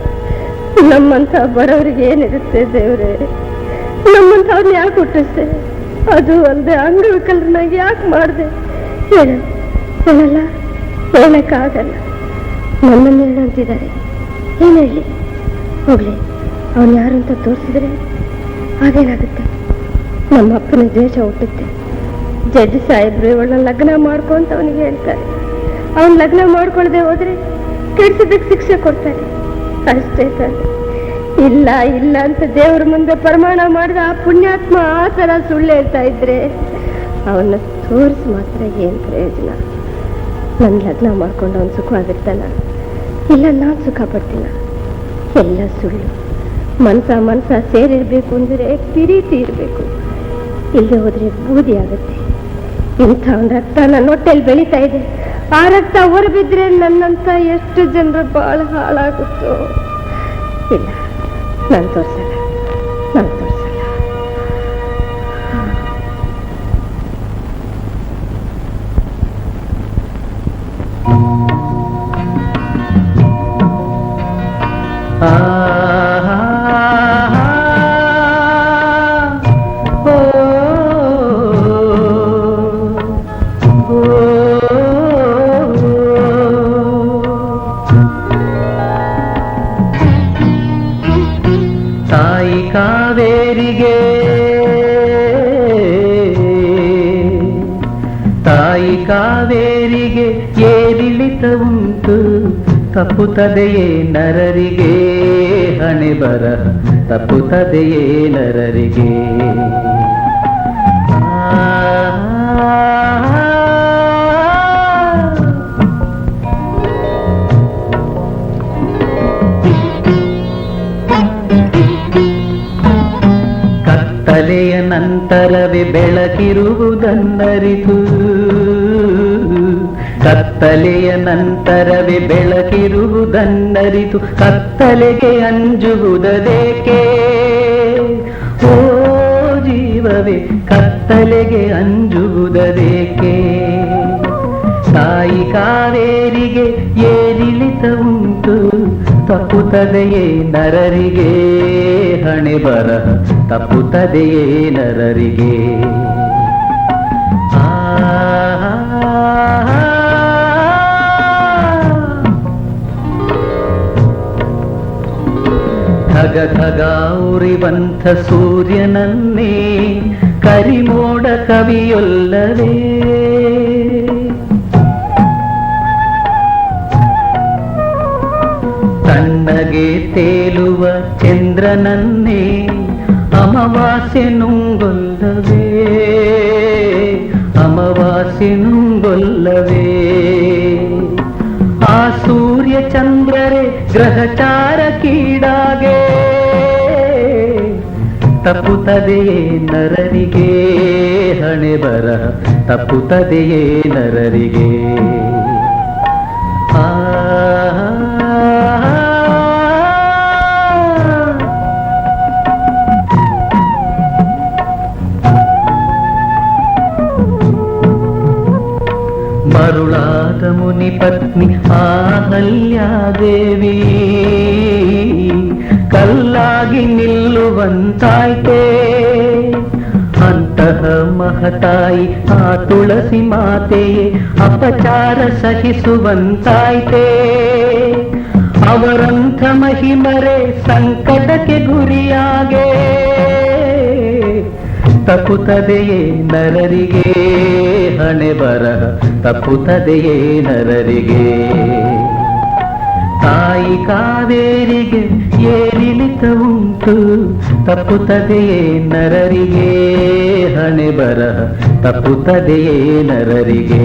ನಮ್ಮಂತ ಬರೋರಿಗೆ ಏನಿರುತ್ತೆ ದೇವ್ರೆ? ನಮ್ಮಂತವ್ರನ್ನ ಯಾಕೆ ಹುಟ್ಟಿಸ್ದೆ? ಅದು ಅಲ್ಲದೆ ಅಂಗವಿಕಲರನ್ನಾಗಿ ಯಾಕೆ ಮಾಡಿದೆ? ಹೇಳಲ್ಲ, ಹೇಳಕ್ಕಾಗಲ್ಲ. ನನ್ನನ್ನು ಹೇಳಂತಿದ್ದಾರೆ, ಏನ್ ಹೇಳಿ? ಹೋಗ್ಲಿ, ಅವನು ಯಾರು ಅಂತ ತೋರಿಸಿದ್ರೆ ಹಾಗೇನಾಗುತ್ತೆ? ನಮ್ಮ ಅಪ್ಪನ ದ್ವೇಷ ಹುಟ್ಟುತ್ತೆ. ಜಡ್ಜಿ ಸಾಹೇಬ್ರು ಇವಳನ್ನ ಲಗ್ನ ಮಾಡ್ಕೊ ಅಂತ ಅವನಿಗೆ ಹೇಳ್ತಾರೆ. ಅವನ್ ಲಗ್ನ ಮಾಡ್ಕೊಳ್ದೆ ಹೋದ್ರೆ ಕೆಡ್ಸಿದ್ದಕ್ಕೆ ಶಿಕ್ಷೆ ಕೊಡ್ತಾರೆ. ಅಷ್ಟೇ ತಾನೆ. ಇಲ್ಲ ಇಲ್ಲ ಅಂತ ದೇವ್ರ ಮುಂದೆ ಪ್ರಮಾಣ ಮಾಡಿದ ಆ ಪುಣ್ಯಾತ್ಮ ಆ ಥರ ಸುಳ್ಳು ಹೇಳ್ತಾ ಇದ್ರೆ ಅವನ್ನ ತೋರಿಸಿ ಮಾತ್ರ ಏನ್ ಪ್ರಯೋಜನ? ನನ್ನ ಲಗ್ನ ಮಾಡ್ಕೊಂಡು ಅವನು ಸುಖವಾಗಿರ್ತಾನ, ಇಲ್ಲ ನಾನು ಸುಖ ಪಡ್ತೀನ? ಎಲ್ಲ ಸುಳ್ಳು. ಮನ್ಸ ಸೇರಿರ್ಬೇಕು ಅಂದ್ರೆ ಪ್ರೀತಿ ಇರಬೇಕು, ಇಲ್ಲದೆ ಹೋದ್ರೆ ಬೂದಿ ಆಗುತ್ತೆ. ಇಂಥ ಒಂದು ರಕ್ತ ನನ್ನ ಹೊಟ್ಟೆಯಲ್ಲಿ ಬೆಳೀತಾ ಇದೆ. ಆ ರಕ್ತ ಹೊರಬಿದ್ರೆ ನನ್ನಂತ ಎಷ್ಟು ಜನರು ಬಹಳ ಹಾಳಾಗುತ್ತೋ. ಇಲ್ಲ, ನಾನು ತೋರಿಸಲ್ಲ. ತಾಯಿ ಕಾವೇರಿಗೆ ಏರಿಳಿತ ಉಂಟು, ತಪ್ಪುತ್ತದೆಯೇ ನರರಿಗೆ ಹಣೆ ಬರಹ, ತಪ್ಪುತ್ತದೆಯೇ ನರರಿಗೆ. ಕತ್ತಲೆಯ ನಂತರವೇ ಬೆಳಕಿರುವುದನ್ನರಿತು, ಕತ್ತಲೆಯ ನಂತರವೇ ಬೆಳಕಿರುವುದನ್ನರಿತು, ಕತ್ತಲೆಗೆ ಅಂಜುವುದೇಕೆ? ಓ ಜೀವವೇ, ಕತ್ತಲೆಗೆ ಅಂಜುವುದೇಕೆ? ತಾಯಿ ಕಾವೇರಿಗೆ ಏರಿಳಿತ ಉಂಟು, ತಪ್ಪುತ್ತದೆಯೇ ನರರಿಗೆ ಹಣೆ ಬರಹ, ತಪ್ಪುತ್ತದೆಯೇ ನರರಿಗೆ. ಧಗ ಧಗ ಉರಿವಂಥ ಸೂರ್ಯನನ್ನೇ ಕರಿಮೋಡ ಕವಿಯೊಲ್ಲವೇ? ತಣ್ಣಗೆ ತೇಲುವ ಚಂದ್ರನನ್ನೇ ಅಮಾವಾಸ್ಯೆ ನುಂಗೊಲ್ಲವೇ? ಅಮಾವಾಸ್ಯೆ ನುಂಗೊಲ್ಲವೇ? ಆ ಸೂರ್ಯ ಚಂದ್ರರೇ ಗ್ರಹಚಾರಕ್ಕೀಡಾಗೆ, ತಪ್ಪುತ್ತದೆಯೇ ನರರಿಗೆ ಹಣೆ ಬರಹ, ತಪ್ಪುತ್ತದೆಯೇ ನರರಿಗೆ. ಮರುಳಾದ ಮುನಿ ಪತ್ನಿ ಅಹಲ್ಯಾದೇವಿ ಕಲ್ಲಾಗಿ ನಿಲ್ಲುವಂತಾಯ್ತೆ. ಅಂತಹ ಮಹತಾಯಿ ಆ ತುಳಸಿ ಮಾತೆಯೇ ಅಪಚಾರ ಸಹಿಸುವಂತಾಯ್ತೆ. ಅವರಂಥ ಮಹಿಮರೆ ಸಂಕಟಕ್ಕೆ ಗುರಿಯಾಗೆ, ತಪ್ಪುತ್ತದೆಯೇ ನರರಿಗೆ ಹಣೆ ಬರಹ, ತಪ್ಪುತ್ತದೆಯೇ ನರರಿಗೆ. ತಾಯಿ ಕಾವೇರಿಗೆ ಏರಿಳಿತ ಉಂಟು, ತಪ್ಪುತ್ತದೆಯೇ ನರರಿಗೆ ಹಣೆ ಬರಹ, ತಪ್ಪುತ್ತದೆಯೇ ನರರಿಗೆ.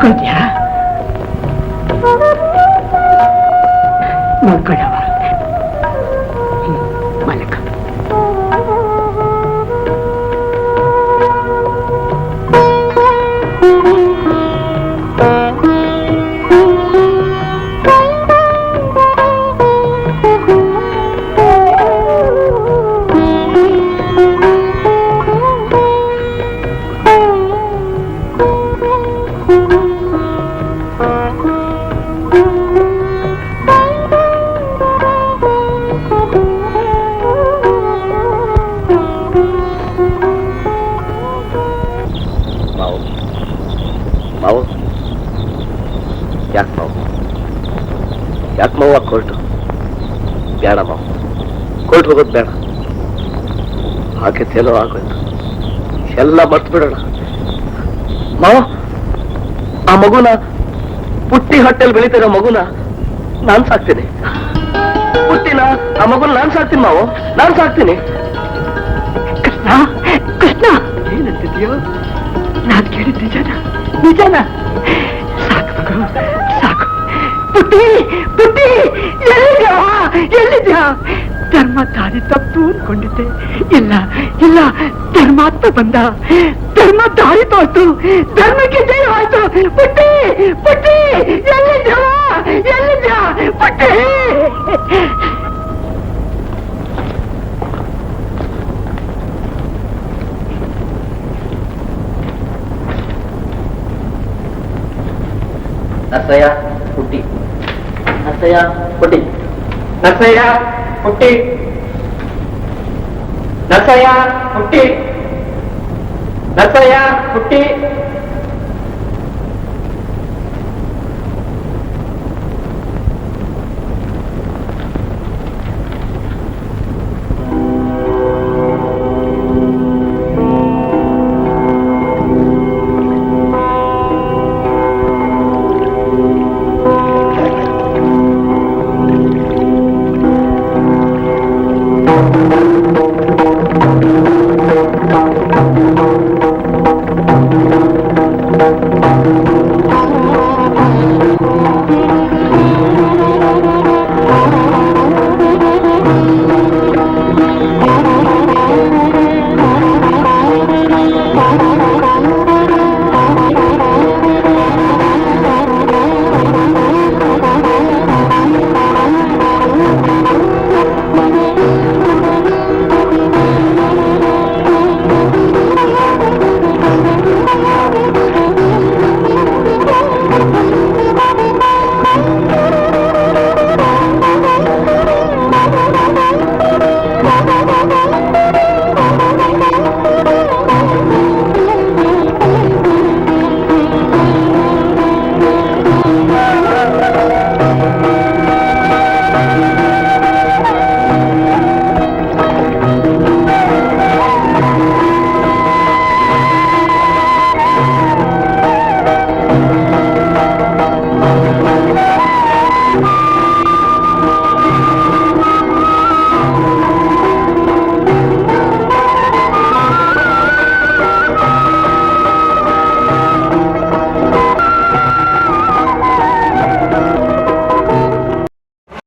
ಮಲ್ಕೊಳ್ತೀಯಾ? ಮಲ್ಕೊಳ್ಳವ. ಮಲ್ಕ. ಮಾವು ಯಾಕೆ ಮಾವು ಯಾಕೆ ಮಾವು ಕೋರ್ಟು ಬೇಡ ಮಾವು, ಕೋರ್ಟ್ ಹೋಗೋದು ಬೇಡ. ಹಾಕಿತ್ತೇನೋ ಆಗೋಯ್ತು, ಎಲ್ಲ ಮರ್ತು ಬಿಡೋಣ. ಮಾವ, ಆ ಮಗುನ ಪುಟ್ಟಿ ಹೊಟ್ಟೆಲ್ ಬೆಳೀತಿರೋ ಮಗುನ ನಾನ್ ಸಾಕ್ತೀನಿ. ಪುಟ್ಟಿನ ಆ ಮಗುನ ನಾನ್ ಸಾಕ್ತೀನಿ ಮಾವು, ನಾನ್ ಸಾಕ್ತೀನಿ. ಕೃಷ್ಣ, ಕೃಷ್ಣ, ಏನಂತಿದ್ಯೋ? ನಾನು ಕೇಳಿದ್ದೆ ನಿಜನ, ನಿಜನ. ಸಾಕು ಮಗು, ಸಾಕು. ಪುಟ್ಟಿ, ಪುಟ್ಟಿ, ಎಲ್ಲಿದ್ಯಾ? ಎಲ್ಲಿದ್ಯಾ? ಧರ್ಮ ದಾರಿ ತಪ್ಪು ಅನ್ಕೊಂಡಿದ್ದೆ. ಇಲ್ಲ ಇಲ್ಲ, ಧರ್ಮಾತ್ಮ ಬಂದ, ಧರ್ಮ ದಾರಿ ತೋರ್ತು, ಧರ್ಮಕ್ಕೆ ಜಯವಾಯ್ತು. ಪುಟ್ಟಿ, ಪುಟ್ಟಿ, ಎಲ್ಲಿದ್ಯಾ? ಎಲ್ಲಿದ್ಯಾ ಪುಟ್ಟಿ? ನರ್ಸಯ್ಯ ಪುಟ್ಟಿ, ನರ್ಸಯ್ಯ ಪುಟ್ಟಿ, ನರ್ಸಯ್ಯ ಪುಟ್ಟಿ, ನರ್ಸಯ್ಯ ಪುಟ್ಟಿ, ನರ್ಸಯ್ಯ ಪುಟ್ಟಿ.